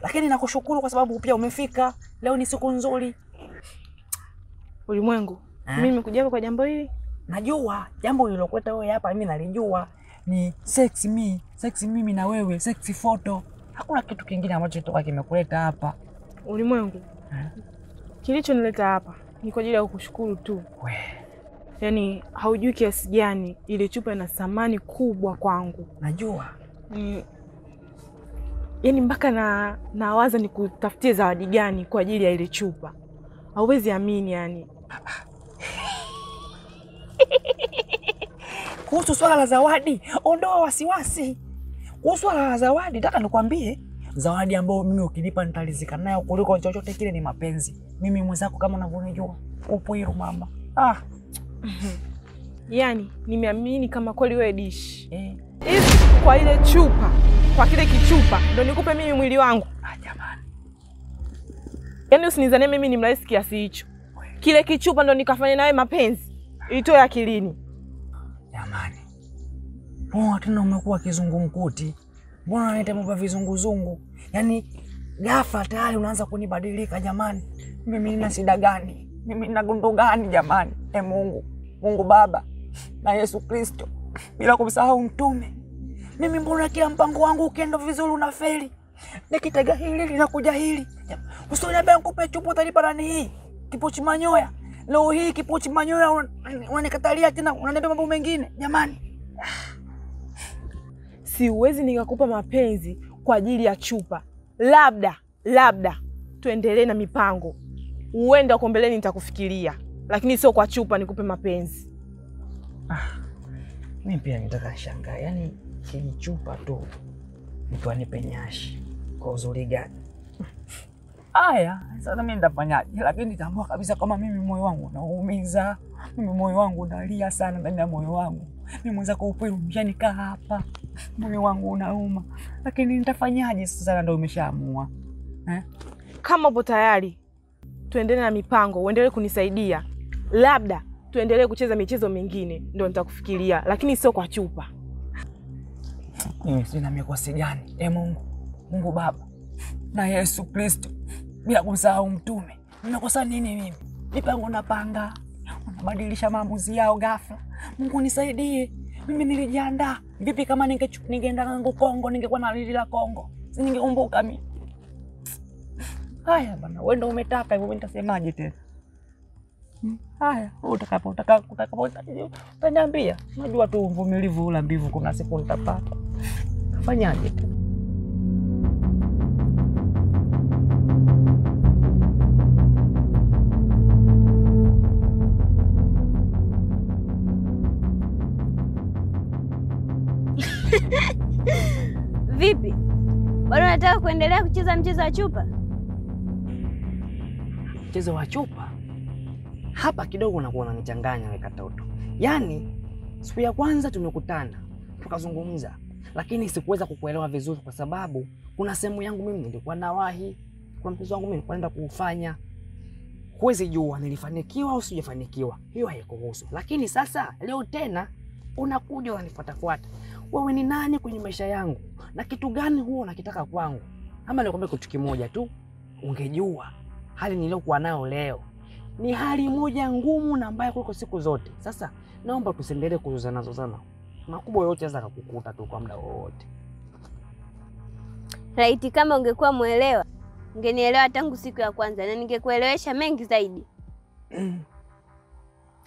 Lakini nakushukuru kwa sababu pia umefika. Leo ni siku nzuri. Ulimwengu, mimi nimekuja kwa jambo hili. Najua jambo lilokuleta wewe hapa mimi nalijua. Ni sex mimi na wewe, sex photo. Hakuna kitu kingine ambacho kitoka kimekuleta hapa. Ulimwengu, kilichonileta hapa ni kwa ajili ya kukushukuru tu. Yaani haujui kiasi gani ile chupa ina thamani kubwa kwangu. Najua. Yaani mpaka nawaza nikutafutie zawadi gani kwa ajili ya ile chupa. Hauwezi amini yani. Kuhusu swala la zawadi, ondoa wasiwasi. Kuhusu swala la zawadi, nataka nikwambie, zawadi ambayo mimi ukinipa nitalizika nayo kuliko chochote kile ni mapenzi. Mimi mwenzako kama unavyonijua, upo hilo mama. Yaani nimeamini kama kweli wewe dishi. Hivi kwa ile chupa, kwa kile kichupa ndio nikupe mimi mwili wangu. Jamani. Yaani usinizanie mimi ni mrahisi kiasi hicho. Kile kichupa ndio nikafanya nawe mapenzi. Itoe akilini. Jamani. Mbona tena umekuwa kizungumkuti? Mbona unaleta mambo vizunguzungu? Yaani ghafla tayari unaanza kunibadilika jamani. Mimi nina shida gani? Mimi nina gundu gani jamani? Mungu Baba na Yesu Kristo, bila kumsahau mtume. Mimi mbona kila mpango wangu ukienda vizuri unafeli? Nikitega hili linakuja hili. Usiniambie nikupe chupa utanipa nani hii? Kipochi manyoya. Leo hii kipochi manyoya unanikatalia tena unaniambia mambo mengine. Jamani. siwezi nikakupa mapenzi kwa ajili ya chupa. Labda tuendelee na mipango. Uenda uko mbeleni nitakufikiria, lakini sio kwa chupa nikupe mapenzi. Mimi pia nitaka shangaa. Yaani hii chupa tu mtu anipe nyashi kwa uzuri gani? Aya, sasa mimi nitafanyaje? Lakini nitambua kabisa kama mimi moyo wangu unaumiza. Mimi moyo wangu unalia sana ndani ya moyo wangu. Mimi mwanza kwa upendo umeshanikaa hapa. Moyo wangu unauma. Lakini nitafanyaje sasa ndio umeshaamua? Kama upo tayari, tuendelee na mipango, uendelee kunisaidia. Labda tuendelee kucheza michezo mingine ndio nitakufikiria, lakini sio kwa chupa. Mimi sina mikosi gani? Mungu Baba na Yesu Kristo, bila kusahau mtume. Nimekosa nini mimi? Mipango napanga, unabadilisha maamuzi yao ghafla. Mungu nisaidie. Mimi nilijiandaa. Vipi kama ningeenda kangu Kongo, ningekuwa na lili la Kongo? Si ningekumbuka mimi. Haya bana, wewe ndio umetaka hivyo, nitasemaje tena? Haya, utakapo utaniambia. Unajua tu uvumilivu ula mbivu, kuna siku nitapata. Fanyaje tu? Vipi? Bado unataka kuendelea kucheza mchezo wa chupa? Mchezo wa chupa? Hapa kidogo unakuwa unanichanganya wewe Katoto. Yaani siku ya kwanza tumekutana, tukazungumza, lakini sikuweza kukuelewa vizuri kwa sababu kuna sehemu yangu mimi nilikuwa nawahi, kuna mchezo wangu mimi nilikuwa naenda kuufanya. Huwezi jua nilifanikiwa au sijafanikiwa. Hiyo haikuhusu. Lakini sasa leo tena unakuja unanifuatafuata. Wewe ni nani kwenye maisha yangu? Na kitu gani huo unakitaka kwangu? Ama nikwambia kitu kimoja tu, ungejua hali niliyokuwa nayo leo ni hali moja ngumu na mbaya kuliko siku zote. Sasa naomba tusiendelee kuzozana sana. Makubwa yote yanaweza kukukuta tu kwa muda wowote. Laiti kama ungekuwa muelewa, ungenielewa tangu siku ya kwanza na ningekuelewesha mengi zaidi.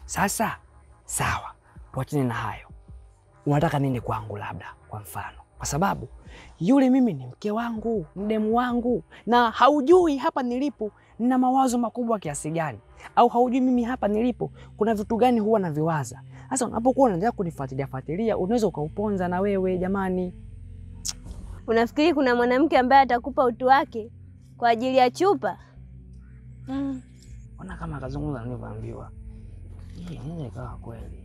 Sasa sawa, tuachane na hayo. Unataka nini kwangu labda kwa mfano? Kwa sababu yule mimi ni mke wangu, mdemu wangu, na haujui hapa nilipo nina mawazo makubwa kiasi gani, au haujui mimi hapa nilipo kuna vitu gani huwa naviwaza. Sasa unapokuwa unaendelea kunifuatilia, unaweza ukauponza na wewe jamani. Unafikiri kuna mwanamke ambaye atakupa utu wake kwa ajili ya chupa? Ona kama kazungumza nilivyoambiwa. Hii nini kawa kweli?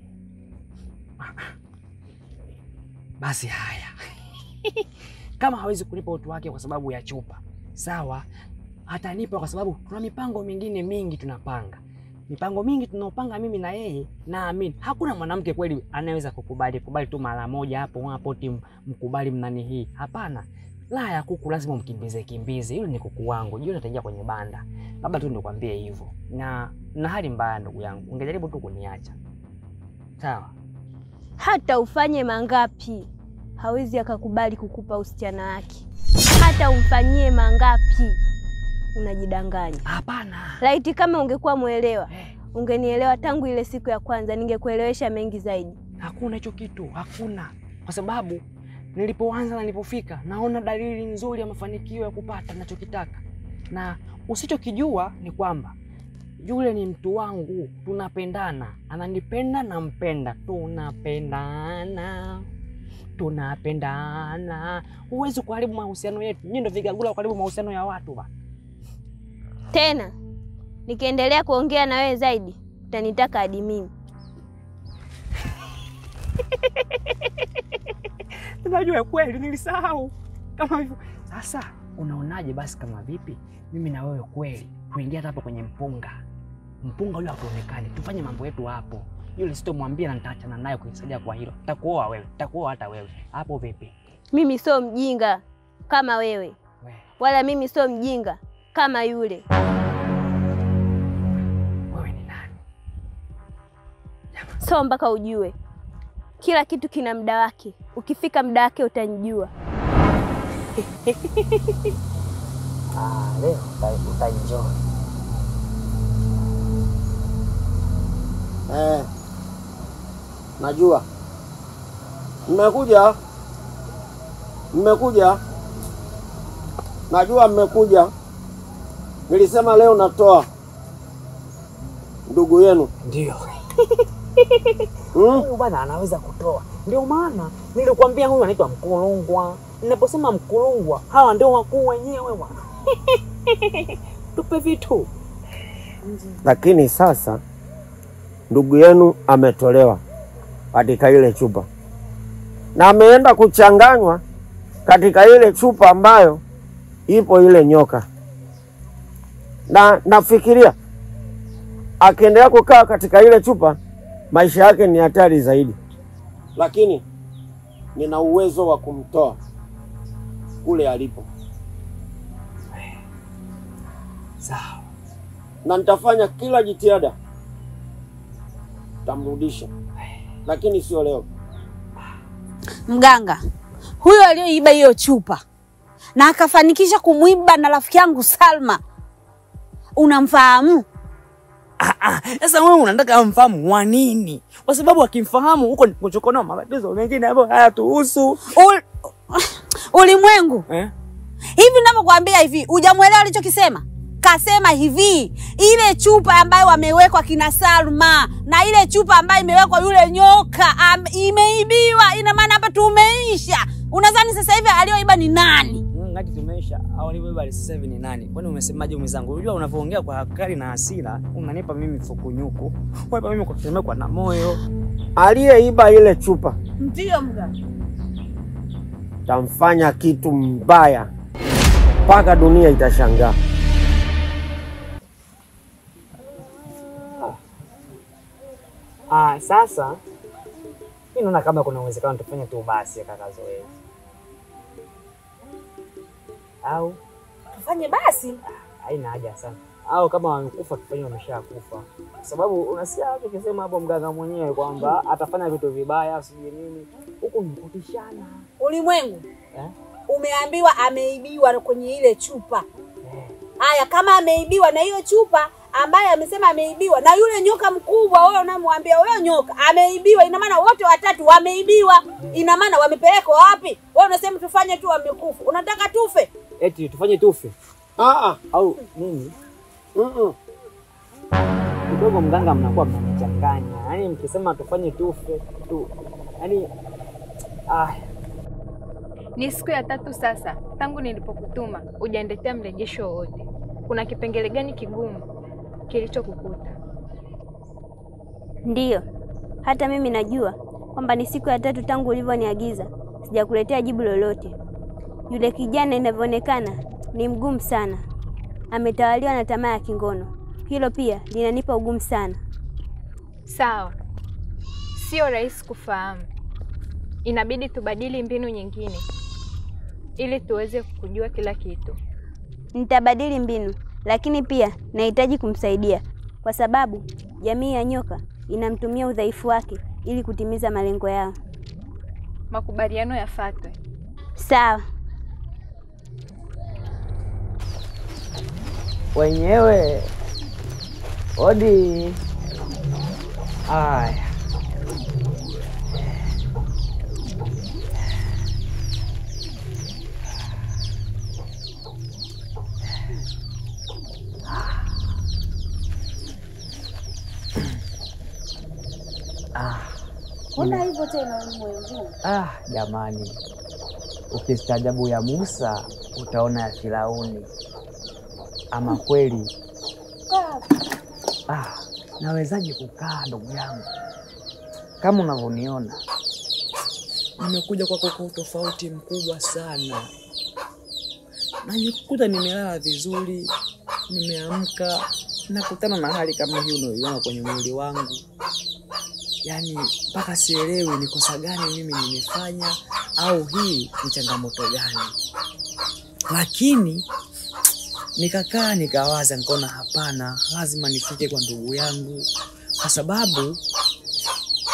Basi haya. Kama hawezi kunipa utu wake kwa sababu ya chupa, sawa, atanipa kwa sababu tuna mipango mingine mingi tunapanga. Mipango mingi tunaopanga mimi na yeye, naamini hakuna mwanamke kweli anaweza kukubali tu mara moja hapo mkubali mnani hii. Hapana. La ya kuku lazima mkimbize. Yule ni kuku wangu. Jioni ataingia kwenye banda. Labda tu nikwambie hivyo. Na hali mbaya ndugu yangu. Ungejaribu tu kuniacha. Sawa? Hata ufanye mangapi, hawezi akakubali kukupa usichana wake. Hata umfanyie mangapi, unajidanganya. Hapana. Laiti kama ungekuwa muelewa, ungenielewa tangu ile siku ya kwanza, ningekuelewesha mengi zaidi. Hakuna hicho kitu, hakuna. Kwa sababu nilipoanza na nilipofika, naona dalili nzuri ya mafanikio ya kupata ninachokitaka. Na usichokijua ni kwamba yule ni mtu wangu, tunapendana, ananipenda na mpenda, tunapendana. Huwezi kuharibu mahusiano yetu. Nyinyi ndio vigagula kuharibu mahusiano ya watu ba. Tena nikiendelea kuongea na wewe zaidi, utanitaka hadi mimi. Unajua kweli nilisahau kama hivyo. Sasa unaonaje basi kama vipi mimi na wewe kweli kuingia hapo kwenye mpunga yule hatuonekani, tufanye mambo yetu hapo. Yule sitomwambia na nitaachana naye kunisaidia kwa hilo. Nitakuoa wewe, nitakuoa hata wewe. Hapo vipi? Mimi sio mjinga kama wewe. Wala mimi sio mjinga kama yule. Wewe ni nani? So mpaka ujue kila kitu kina muda wake. Ukifika muda wake utanijua. Leo utaenjoy. Najua. Mmekuja Mmekuja, najua mmekuja. Nilisema leo natoa ndugu yenu. Ndio. Huyu bwana anaweza kutoa. Ndio maana nilikwambia huyu anaitwa Mkulungwa. Ninaposema Mkulungwa, hawa ndio wakuu wenyewe bwana. Tupe vitu. Lakini sasa ndugu yenu ametolewa katika ile chupa na ameenda kuchanganywa katika ile chupa ambayo ipo ile nyoka, na nafikiria akiendelea kukaa katika ile chupa maisha yake ni hatari zaidi, lakini nina uwezo wa kumtoa kule alipo. Sawa. Na nitafanya kila jitihada tamrudisha, lakini sio leo. Mganga, huyo aliyoiba hiyo chupa na akafanikisha kumuiba na rafiki yangu Salma, unamfahamu? Sasa wewe unataka amfahamu wa nini? Kwa sababu akimfahamu huko ni kuchokonoa matatizo mengine ambayo hayatuhusu. Ulimwengu. Hivi ninavyokuambia hivi, hujamuelewa alichokisema? Kasema hivi, ile chupa ambayo wamewekwa kina Salma na ile chupa ambayo imewekwa yule nyoka imeibiwa. Ina maana hapa tumeisha. Unadhani sasa hivi aliyoiba ni nani? Ngati tumeisha. Au aliyeiba sasa hivi ni nani? Kwani umesemaje mwenzangu? Unajua unavyoongea kwa hakari na hasira, unanipa mimi fukunyuku. Wewe mimi kwa kusema kwa na moyo. Aliyeiba ile chupa. Ndio mganga. Tamfanya kitu mbaya mpaka dunia itashangaa. Sasa mimi naona kama kuna uwezekano tufanye tu basi kaka zoezi. Au tufanye basi? Haina haja sana. Au kama wamekufa tufanye wameshakufa. Kwa sababu unasikia watu kisema hapo mganga mwenyewe kwamba atafanya vitu vibaya sije nini. Huko ni kutishana. Ulimwengu. Umeambiwa ameibiwa kwenye ile chupa. Haya, kama ameibiwa na hiyo chupa ambaye amesema ameibiwa na yule nyoka mkubwa, wewe unamwambia wewe nyoka ameibiwa, ina maana wote watatu wameibiwa. Ina maana wamepelekwa wapi? Wewe unasema tufanye tu wamekufa. Unataka tufe? Eti tufanye tufe. Au nini? Kidogo mganga mnakuwa mnachanganya. Yaani mkisema tufanye tufe tu. Yaani Ni siku ya 3 sasa tangu nilipokutuma hujaniletea mrejesho wote. Kuna kipengele gani kigumu kilichokukuta? Ndiyo, hata mimi najua kwamba ni siku ya 3 tangu ulivyoniagiza. Sijakuletea jibu lolote. Yule kijana inavyoonekana ni mgumu sana. Ametawaliwa na tamaa ya kingono. Hilo pia linanipa ugumu sana. Sawa. Sio rahisi kufahamu. Inabidi tubadili mbinu nyingine ili tuweze kujua kila kitu. Nitabadili mbinu, lakini pia nahitaji kumsaidia kwa sababu jamii ya nyoka inamtumia udhaifu wake ili kutimiza malengo yao. Makubaliano yafuatwe. Sawa. Wenyewe odi. Aya. Mbona hivyo tena ulimwengu? Jamani. Ukistaajabu ya Musa utaona ya Firauni. Ama kweli. Nawezaje kukaa ndugu yangu? Kama unavyoniona. Nimekuja kwako kwa utofauti mkubwa sana. Na nikukuta nimelala vizuri, nimeamka, nakutana na hali kama hiyo unayoiona kwenye mwili wangu. Yaani mpaka sielewi ni kosa gani mimi nimefanya au hii ni changamoto gani. Lakini nikakaa nikawaza nikaona hapana, lazima nifike kwa ndugu yangu kwa sababu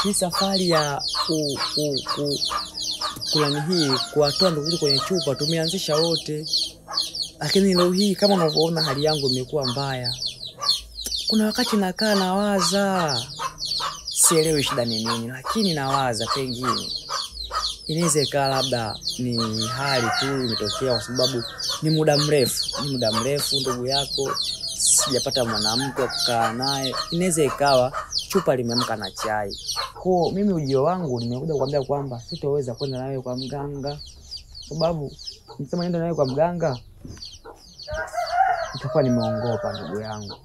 hii safari ya kulani hii kuwatoa ndugu kwenye chupa tumeanzisha wote. Lakini leo hii kama unavyoona hali yangu imekuwa mbaya. Kuna wakati nakaa nawaza, sielewi shida ni nini, lakini nawaza pengine inaweza ikawa labda ni hali tu imetokea kwa sababu ni muda mrefu ndugu yako sijapata mwanamke wa kukaa naye. Inaweza ikawa chupa limeamka na chai. Kwa mimi ujio wangu nimekuja kukwambia kwamba sitoweza kwenda nawe kwa mganga, sababu nisema niende nawe kwa mganga nitakuwa nimeongopa ndugu yangu.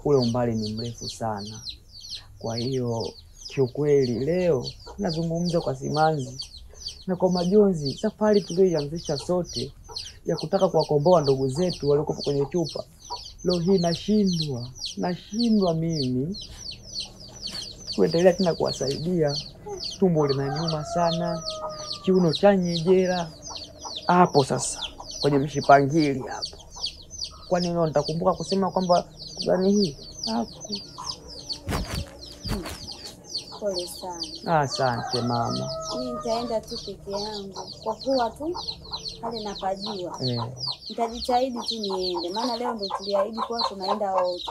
Ule umbali ni mrefu sana. Kwa hiyo kiukweli leo nazungumza kwa simanzi na kwa majonzi. Safari tuliyoanzisha sote ya kutaka kuwakomboa ndugu zetu waliokuwa kwenye chupa, leo hii nashindwa mimi kuendelea tena kuwasaidia. Tumbo linaniuma sana, kiuno chanyejera hapo sasa kwenye mshipangili hapo. Kwa nini nitakumbuka kusema kwamba gani hii hapo? Pole sana. Asante mama. Mimi nitaenda tu peke yangu kwa kuwa tu hali napajua. Nitajitahidi tu niende, maana leo ndo tuliahidi kwa tunaenda wote.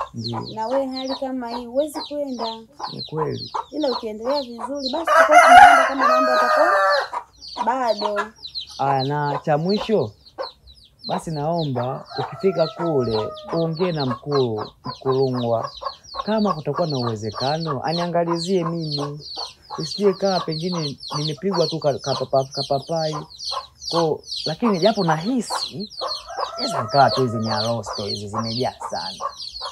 Na wewe hali kama hii huwezi kwenda. Ni kweli. Ila ukiendelea vizuri basi tutakuwa tunaenda kama mambo yatakuwa bado. Na cha mwisho basi naomba ukifika kule uongee na mkulungwa kama kutakuwa na uwezekano aniangalizie mimi. Usije kama pengine nimepigwa tu kapapai. Lakini japo nahisi hizo nikawa tu hizi nyarosto hizi zimejaa sana.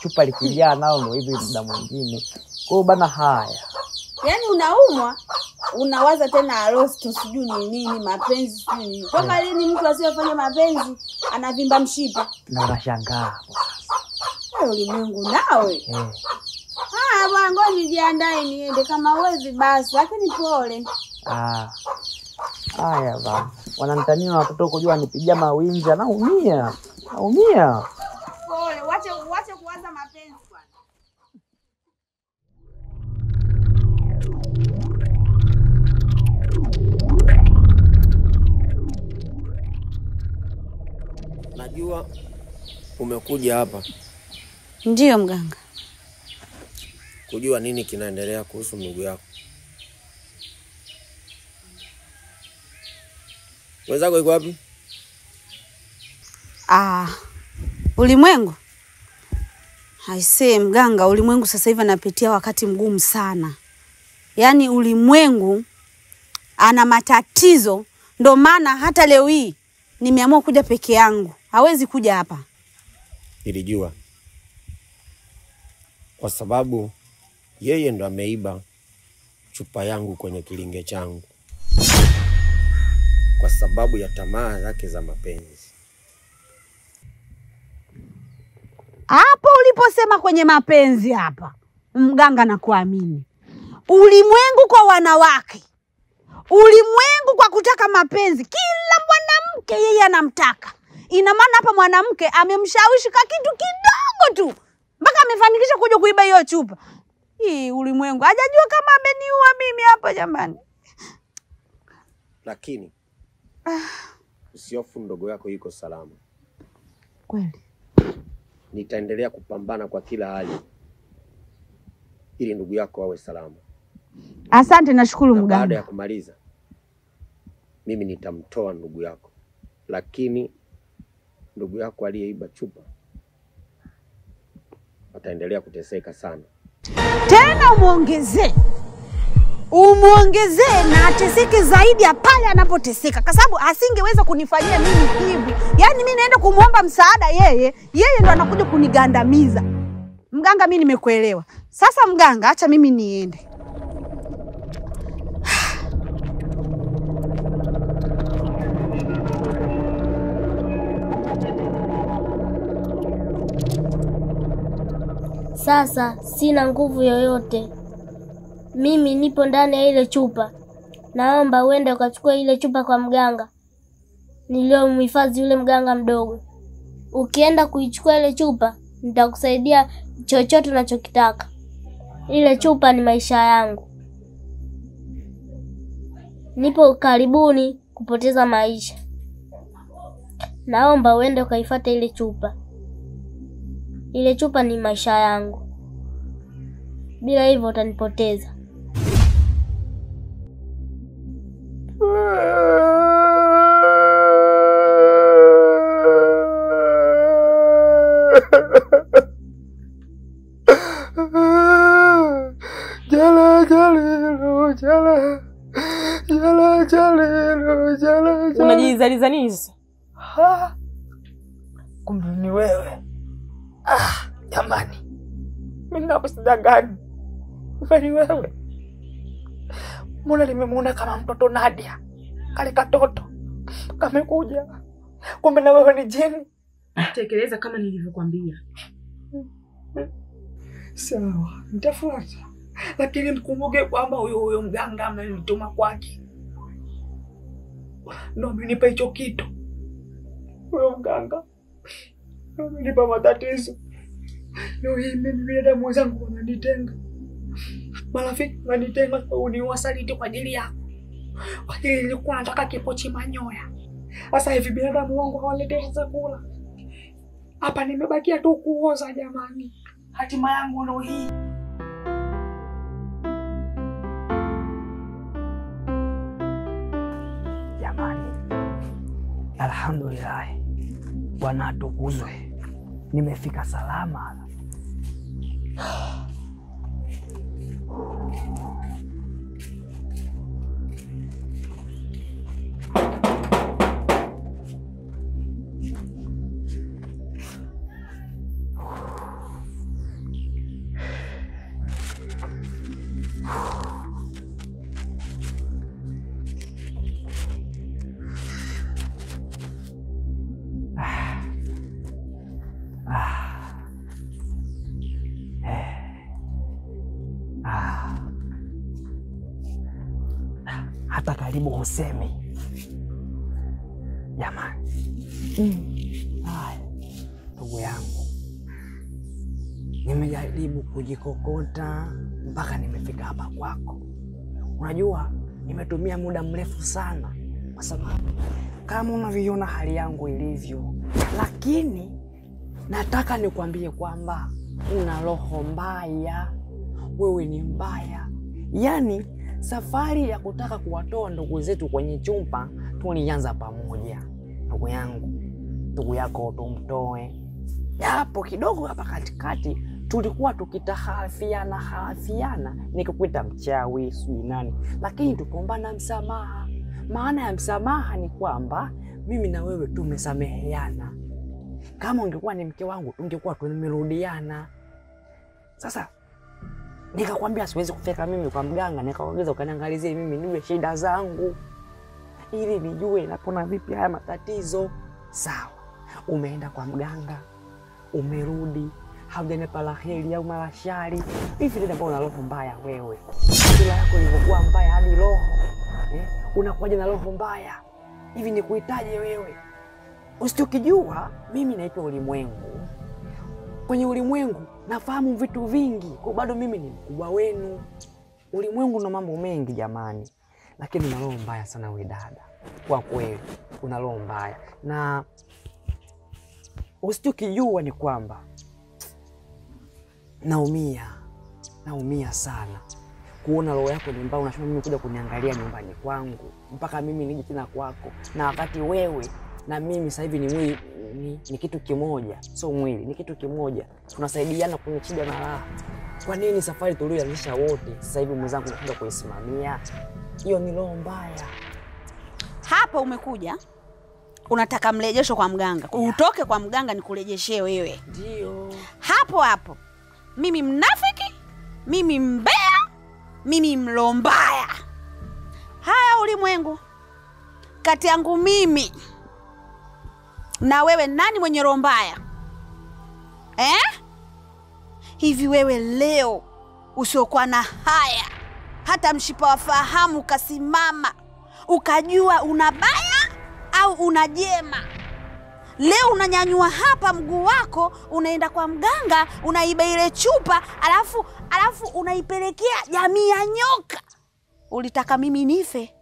Chupa likijaa nao ndio hivi muda mwingine. Bana haya. Yaani unaumwa, unawaza tena rosto sijui ni nini, mapenzi sijui nini. Kama lini mtu asiyefanya mapenzi anavimba mshipa? Na unashangaa hapo sasa. Ulimwengu nawe. Bwana ngoja nijiandae niende, kama uwezi basi, lakini pole. Haya bana. Wananitania watoto kujua nipigia mawinja, naumia. Pole, wache kuanza mapenzi bwana. Najua umekuja hapa. Ndiyo mganga. Kujua nini kinaendelea kuhusu ndugu yako. Wenzako yuko wapi? Ulimwengu. Haisee mganga, ulimwengu sasa hivi anapitia wakati mgumu sana. Yaani ulimwengu ana matatizo, ndo maana hata leo hii nimeamua kuja peke yangu. Hawezi kuja hapa. Nilijua. Kwa sababu yeye ndo ameiba chupa yangu kwenye kilinge changu. Kwa sababu ya tamaa zake za mapenzi. Hapo uliposema kwenye mapenzi hapa, mganga na kuamini. Ulimwengu kwa wanawake. Ulimwengu kwa kutaka mapenzi. Kila mwanamke yeye anamtaka. Ina maana hapa mwanamke amemshawishi kwa kitu kidogo tu mpaka amefanikisha kuja kuiba hiyo chupa. Hii ulimwengu hajajua kama ameniua mimi hapa jamani. Lakini usiofu, ndogo yako yuko salama. Kweli. Nitaendelea kupambana kwa kila hali ili ndugu yako awe salama. Asante, nashukuru mganga. Baada ya kumaliza mimi nitamtoa ndugu yako. Lakini ndugu yako aliyeiba chupa ataendelea kuteseka sana. Tena umuongezee na ateseke zaidi ya pale anapoteseka, kwa sababu asingeweza kunifanyia mimi hivi. Yaani mimi naenda kumuomba msaada yeye ndo anakuja kunigandamiza. Mganga, mimi nimekuelewa. Sasa mganga, acha mimi niende. Sasa sina nguvu yoyote. Mimi nipo ndani ya ile chupa. Naomba uende ukachukua ile chupa kwa mganga niliyomhifadhi yule mganga mdogo. Ukienda kuichukua ile chupa, nitakusaidia chochote unachokitaka. Ile chupa ni maisha yangu. Nipo karibuni kupoteza maisha. Naomba uende ukaifuate ile chupa. Ile chupa ni maisha yangu. Bila hivyo utanipoteza. unalizaliza nini sasa? Kumbe ni wewe. Jamani. Mimi nakusikia gani? Ni wewe. Mbona nimemuona kama mtoto Nadia? Kale katoto kamekuja. Kumbe na wewe ni jini. Tekeleza kama nilivyokuambia. Sawa, nitafuata. Lakini mkumbuke kwamba huyo mganga amenituma kwake. Ndio amenipa hicho kitu. Huyo mganga amenipa matatizo. Leo hii mimi binadamu wenzangu wananitenga. Marafiki wananitenga kwa uniwasaliti kwa ajili yako. Kwa ajili nilikuwa nataka kipochi manyoya. Sasa hivi binadamu wangu hawaletea chakula. Hapa nimebakia tu kuoza jamani. Hatima yangu ndio hii. Jamani. Alhamdulillah. Bwana atukuzwe. Nimefika salama. Hata karibu husemi. Jamani. Haya. Ndugu yangu. Nimejaribu kujikokota mpaka nimefika hapa kwako. Unajua, nimetumia muda mrefu sana kwa sababu kama unavyoona hali yangu ilivyo. Lakini nataka nikwambie kwamba una roho mbaya. Wewe ni mbaya. Yaani safari ya kutaka kuwatoa ndugu zetu kwenye chumba tulianza pamoja. Ndugu yangu, ndugu yako tumtoe. Hapo kidogo hapa katikati tulikuwa tukitaharafiana nikikuita mchawi sijui nani, lakini tukombana msamaha. Maana ya msamaha ni kwamba mimi na wewe tumesameheana. Kama ungekuwa ni mke wangu tungekuwa tumerudiana. Sasa nikakwambia siwezi kufika mimi kwa mganga, nikaongeza ukaniangalizie mimi niwe shida zangu ili nijue napona vipi haya matatizo. Sawa. Umeenda kwa mganga, umerudi, haujanipa laheri au marashari. Hivi ndio mbona roho mbaya wewe? Kila yako ilivyokuwa mbaya hadi roho. Unakuja na roho mbaya. Hivi nikuitaje wewe? Usichokijua mimi naitwa Ulimwengu. Kwenye ulimwengu nafahamu vitu vingi, kwa bado mimi ni mkubwa wenu. Ulimwengu na mambo mengi jamani. Lakini una roho mbaya sana wewe dada. Kwa kweli una roho mbaya. Na usichokijua ni kwamba naumia sana kuona roho yako ni mbaya. Unasema mimi kuja kuniangalia nyumbani kwangu mpaka mimi nije tena kwako, na wakati wewe na mimi sasa hivi ni kitu kimoja. So mwili ni kitu kimoja, tunasaidiana kwenye shida na raha. Kwa nini safari tuliyoanzisha wote sasa hivi mwenzangu unakuja kuisimamia? Hiyo ni roho mbaya. Hapa umekuja unataka mrejesho kwa mganga. Utoke kwa mganga nikurejeshe wewe. Ndio. Hapo. Mimi mnafiki, mimi mbea, mimi mlombaya. Haya Ulimwengu. Kati yangu mimi na wewe nani mwenye roho mbaya? Hivi wewe leo usiokuwa na haya, hata mshipa wa fahamu ukasimama, ukajua una baya au una jema. Leo unanyanyua hapa mguu wako, unaenda kwa mganga, unaiba ile chupa, alafu unaipelekea jamii ya nyoka. Ulitaka mimi nife?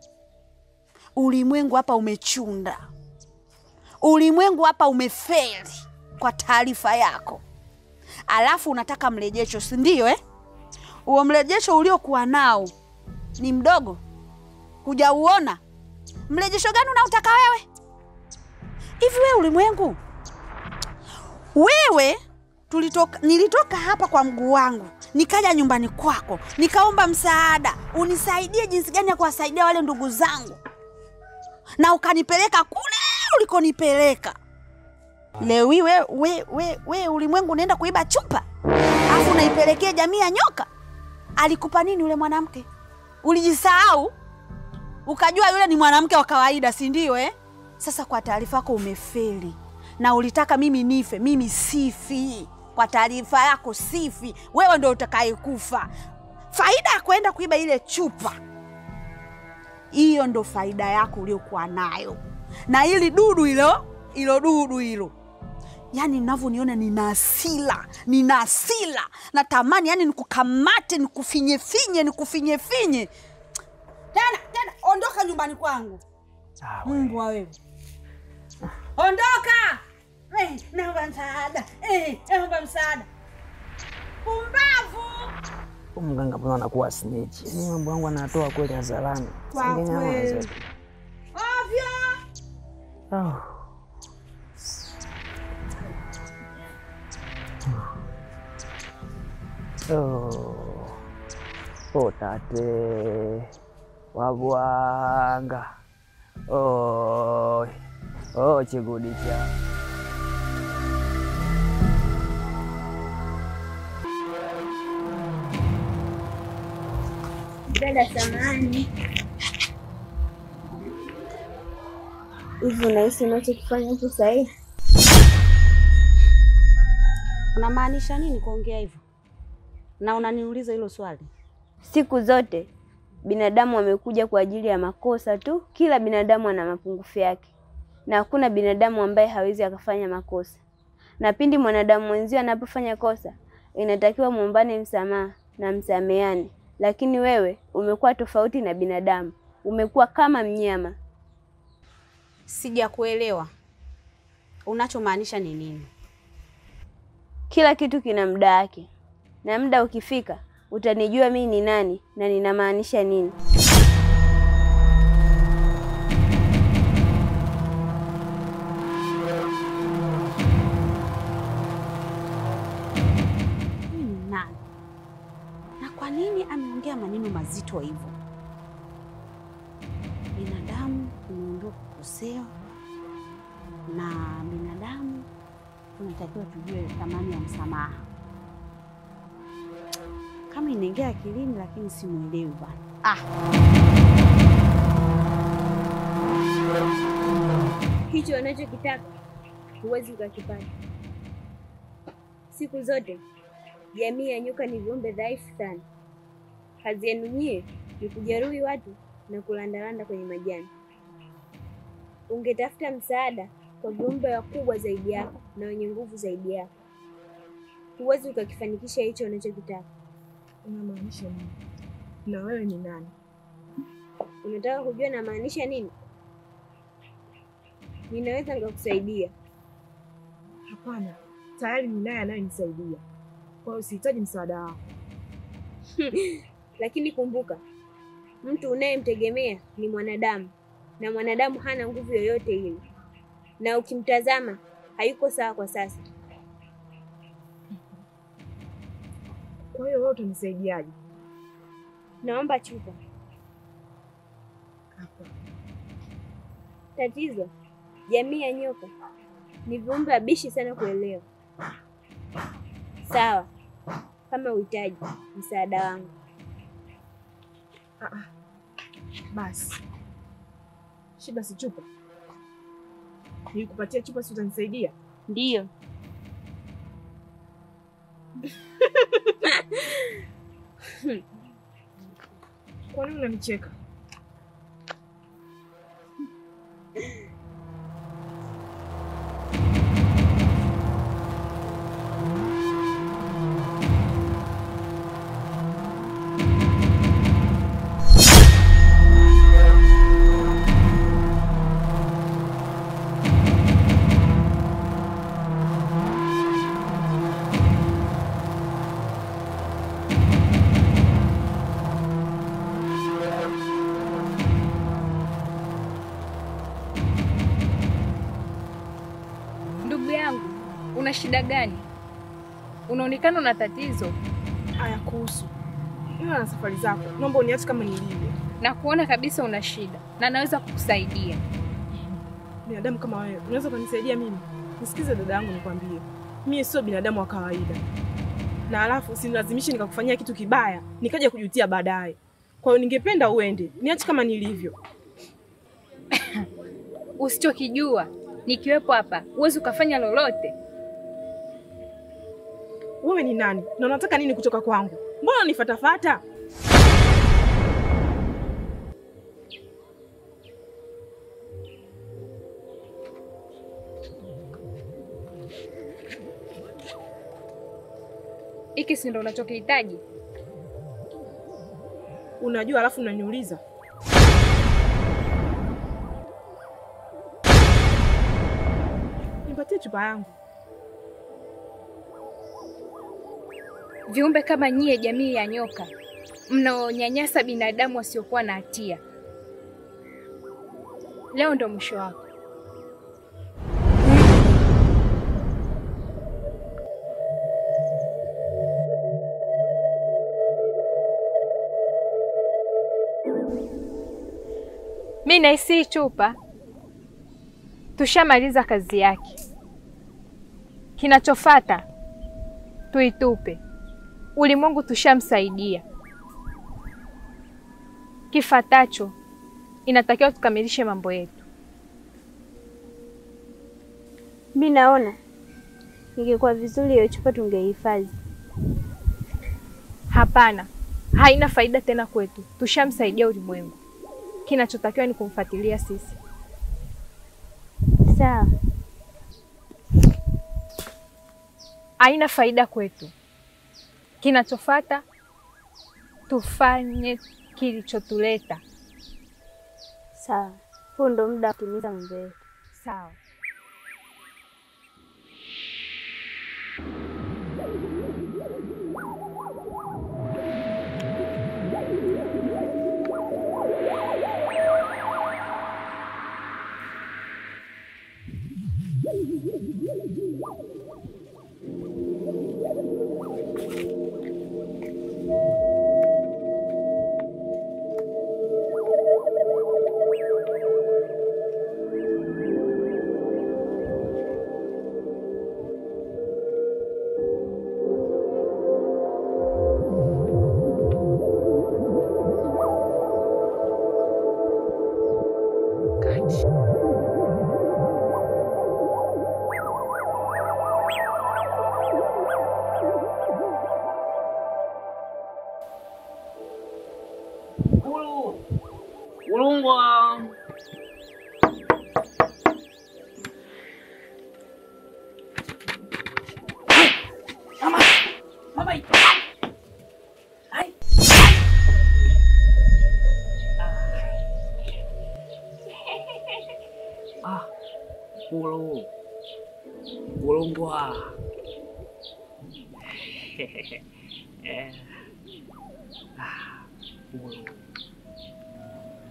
Ulimwengu hapa umechunda. Ulimwengu hapa umefeli kwa taarifa yako. Alafu unataka mrejesho, si ndio Huo mrejesho uliokuwa nao ni mdogo. Hujauona? Mrejesho gani unautaka wewe? Hivi wewe Ulimwengu, wewe nilitoka hapa kwa mguu wangu, nikaja nyumbani kwako, nikaomba msaada, unisaidie jinsi gani ya kuwasaidia wale ndugu zangu. na ukanipeleka kule ulikonipeleka. Leo hii we ulimwengu unaenda kuiba chupa, alafu unaipelekea jamii ya nyoka. Alikupa nini yule mwanamke? Ulijisahau? Ukajua yule ni mwanamke wa kawaida, si ndio Sasa kwa taarifa yako umefeli. Na ulitaka mimi nife, mimi sifi. Kwa taarifa yako sifi. Wewe ndio utakayekufa. Faida ya kwenda kuiba ile chupa, hiyo ndo faida yako uliokuwa nayo. Na ili dudu hilo. Yaani ninavyoniona nina hasira. Natamani yani nikukamate, nikufinye. Tena ondoka nyumbani kwangu. Mbwa wewe. Ondoka! Naomba msaada. Pumbavu! Mganga mbona anakuwa snitch? Ni mambo yangu anatoa kweli hadharani. Ovyo! Tate wabwanga. Chigudi cha dada samani. Hivi unahisi unachokifanya hapo sahihi? Unamaanisha nini kuongea hivyo? Na unaniuliza hilo swali? Siku zote binadamu wamekuja kwa ajili ya makosa tu. Kila binadamu ana mapungufu yake, na hakuna binadamu ambaye hawezi akafanya makosa. Na pindi mwanadamu mwenzio anapofanya kosa, inatakiwa muombane msamaha na msameane. Lakini wewe umekuwa tofauti na binadamu, umekuwa kama mnyama. Sijakuelewa. Unachomaanisha ni nini? Kila kitu kina muda wake, na muda ukifika utanijua mimi ni nani na ninamaanisha nini. Nani? Na kwa nini ameongea maneno mazito hivyo? Binadamu tumeondoka kukosea, na binadamu tunatakiwa tujue thamani ya msamaha. Kama inaingia akilini, lakini simuelewi bwana. Hicho unachokitaka huwezi ukakipata. Siku zote jamii ya nyoka ni viumbe dhaifu sana. Kazi yenu nyie ni kujeruhi watu na kulandalanda kwenye majani. Ungetafuta msaada kwa viumbe wakubwa zaidi yako na wenye nguvu zaidi yako, huwezi ukakifanikisha hicho unachokitaka. Unamaanisha nini? Na wewe ni nani? Unataka kujua namaanisha nini? Ninaweza nikakusaidia. Hapana, tayari ninaye anayenisaidia. Kwa hiyo sihitaji msaada wako. Lakini kumbuka, mtu unayemtegemea ni mwanadamu, na mwanadamu hana nguvu yoyote ile. Na ukimtazama hayuko sawa kwa sasa. Kwa hiyo wewe utanisaidiaje? Naomba chupa. Hapa. Tatizo, jamii ya nyoka ni viumbe wabishi sana kuelewa. Sawa, kama uhitaji msaada wangu. Basi. Shida si chupa. Nikupatia chupa, si utanisaidia? Ndiyo. Kwa nini unanicheka? Una shida gani? Unaonekana una tatizo. Haya, kuhusu hiyo na safari zako, naomba uniache kama nilivyo. Na kuona kabisa una shida na naweza kukusaidia. binadamu kama wewe, unaweza kunisaidia mimi? Nisikize dada yangu nikwambie. Mimi sio binadamu wa kawaida. Na alafu usinilazimishe nikakufanyia kitu kibaya, nikaja kujutia baadaye. Kwa hiyo ningependa uende. Niache kama nilivyo. Usichokijua, nikiwepo hapa, huwezi ukafanya lolote. Wewe ni nani? Na unataka nini kutoka kwangu? Mbona unifatafata? Hiki si ndo unachokihitaji? Unajua alafu unaniuliza. Nipatie chupa yangu. Viumbe kama nyie, jamii ya nyoka, mnaonyanyasa binadamu wasiokuwa na hatia, leo ndo mwisho wako. Mimi nahisi chupa tushamaliza kazi yake. Kinachofuata tuitupe. Ulimwengu tushamsaidia. Kifatacho inatakiwa tukamilishe mambo yetu. Mimi naona ingekuwa vizuri hiyo chupa tungehifadhi. Hapana, haina faida tena kwetu. Tushamsaidia ulimwengu. Kinachotakiwa ni kumfuatilia sisi. Sawa. Haina faida kwetu. Kinachofuata tufanye kilichotuleta. Sawa. Huu ndo muda wa kutimiza mambo yetu. Sawa. Ulungwa. Mama. Mama. Hai. Ah. Ulungwa.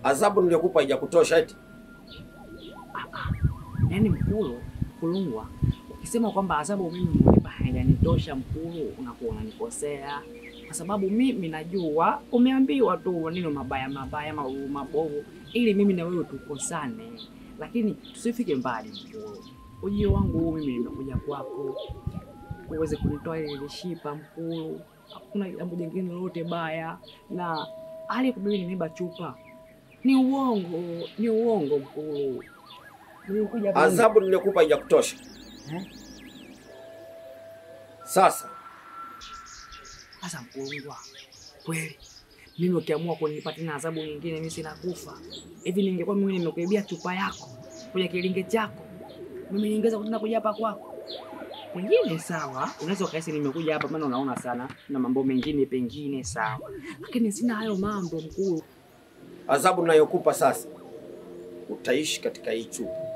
Adhabu niliyokupa haijakutosha eti? Yaani Mkulu, Kulungwa, ukisema kwamba adhabu mimi umenipa haijanitosha Mkulu, unakuwa unanikosea. Kwa sababu mimi najua umeambiwa tu maneno mabaya mabovu ili mimi na wewe tukosane. Lakini tusifike mbali Mkulu. Ujio wangu huu mimi nimekuja kwako uweze kunitoa ile shipa Mkulu. Hakuna jambo jingine lolote baya, na hali kubili nimeba chupa. Ni uongo Mkulu. Adhabu niliyokupa haijakutosha. Sasa Mkulungwa, kweli mimi ukiamua kunipa tena adhabu nyingine mimi sina kufa. Hivi ningekuwa mimi nimekuibia chupa yako kwenye kilinge chako, mimi ningeweza tena kuja hapa kwako? Pengine sawa, unaweza kaisi nimekuja hapa maana unaona sana na mambo mengine pengine sawa. Lakini sina hayo mambo Mkulu. Adhabu ninayokupa sasa, utaishi katika hii chupa.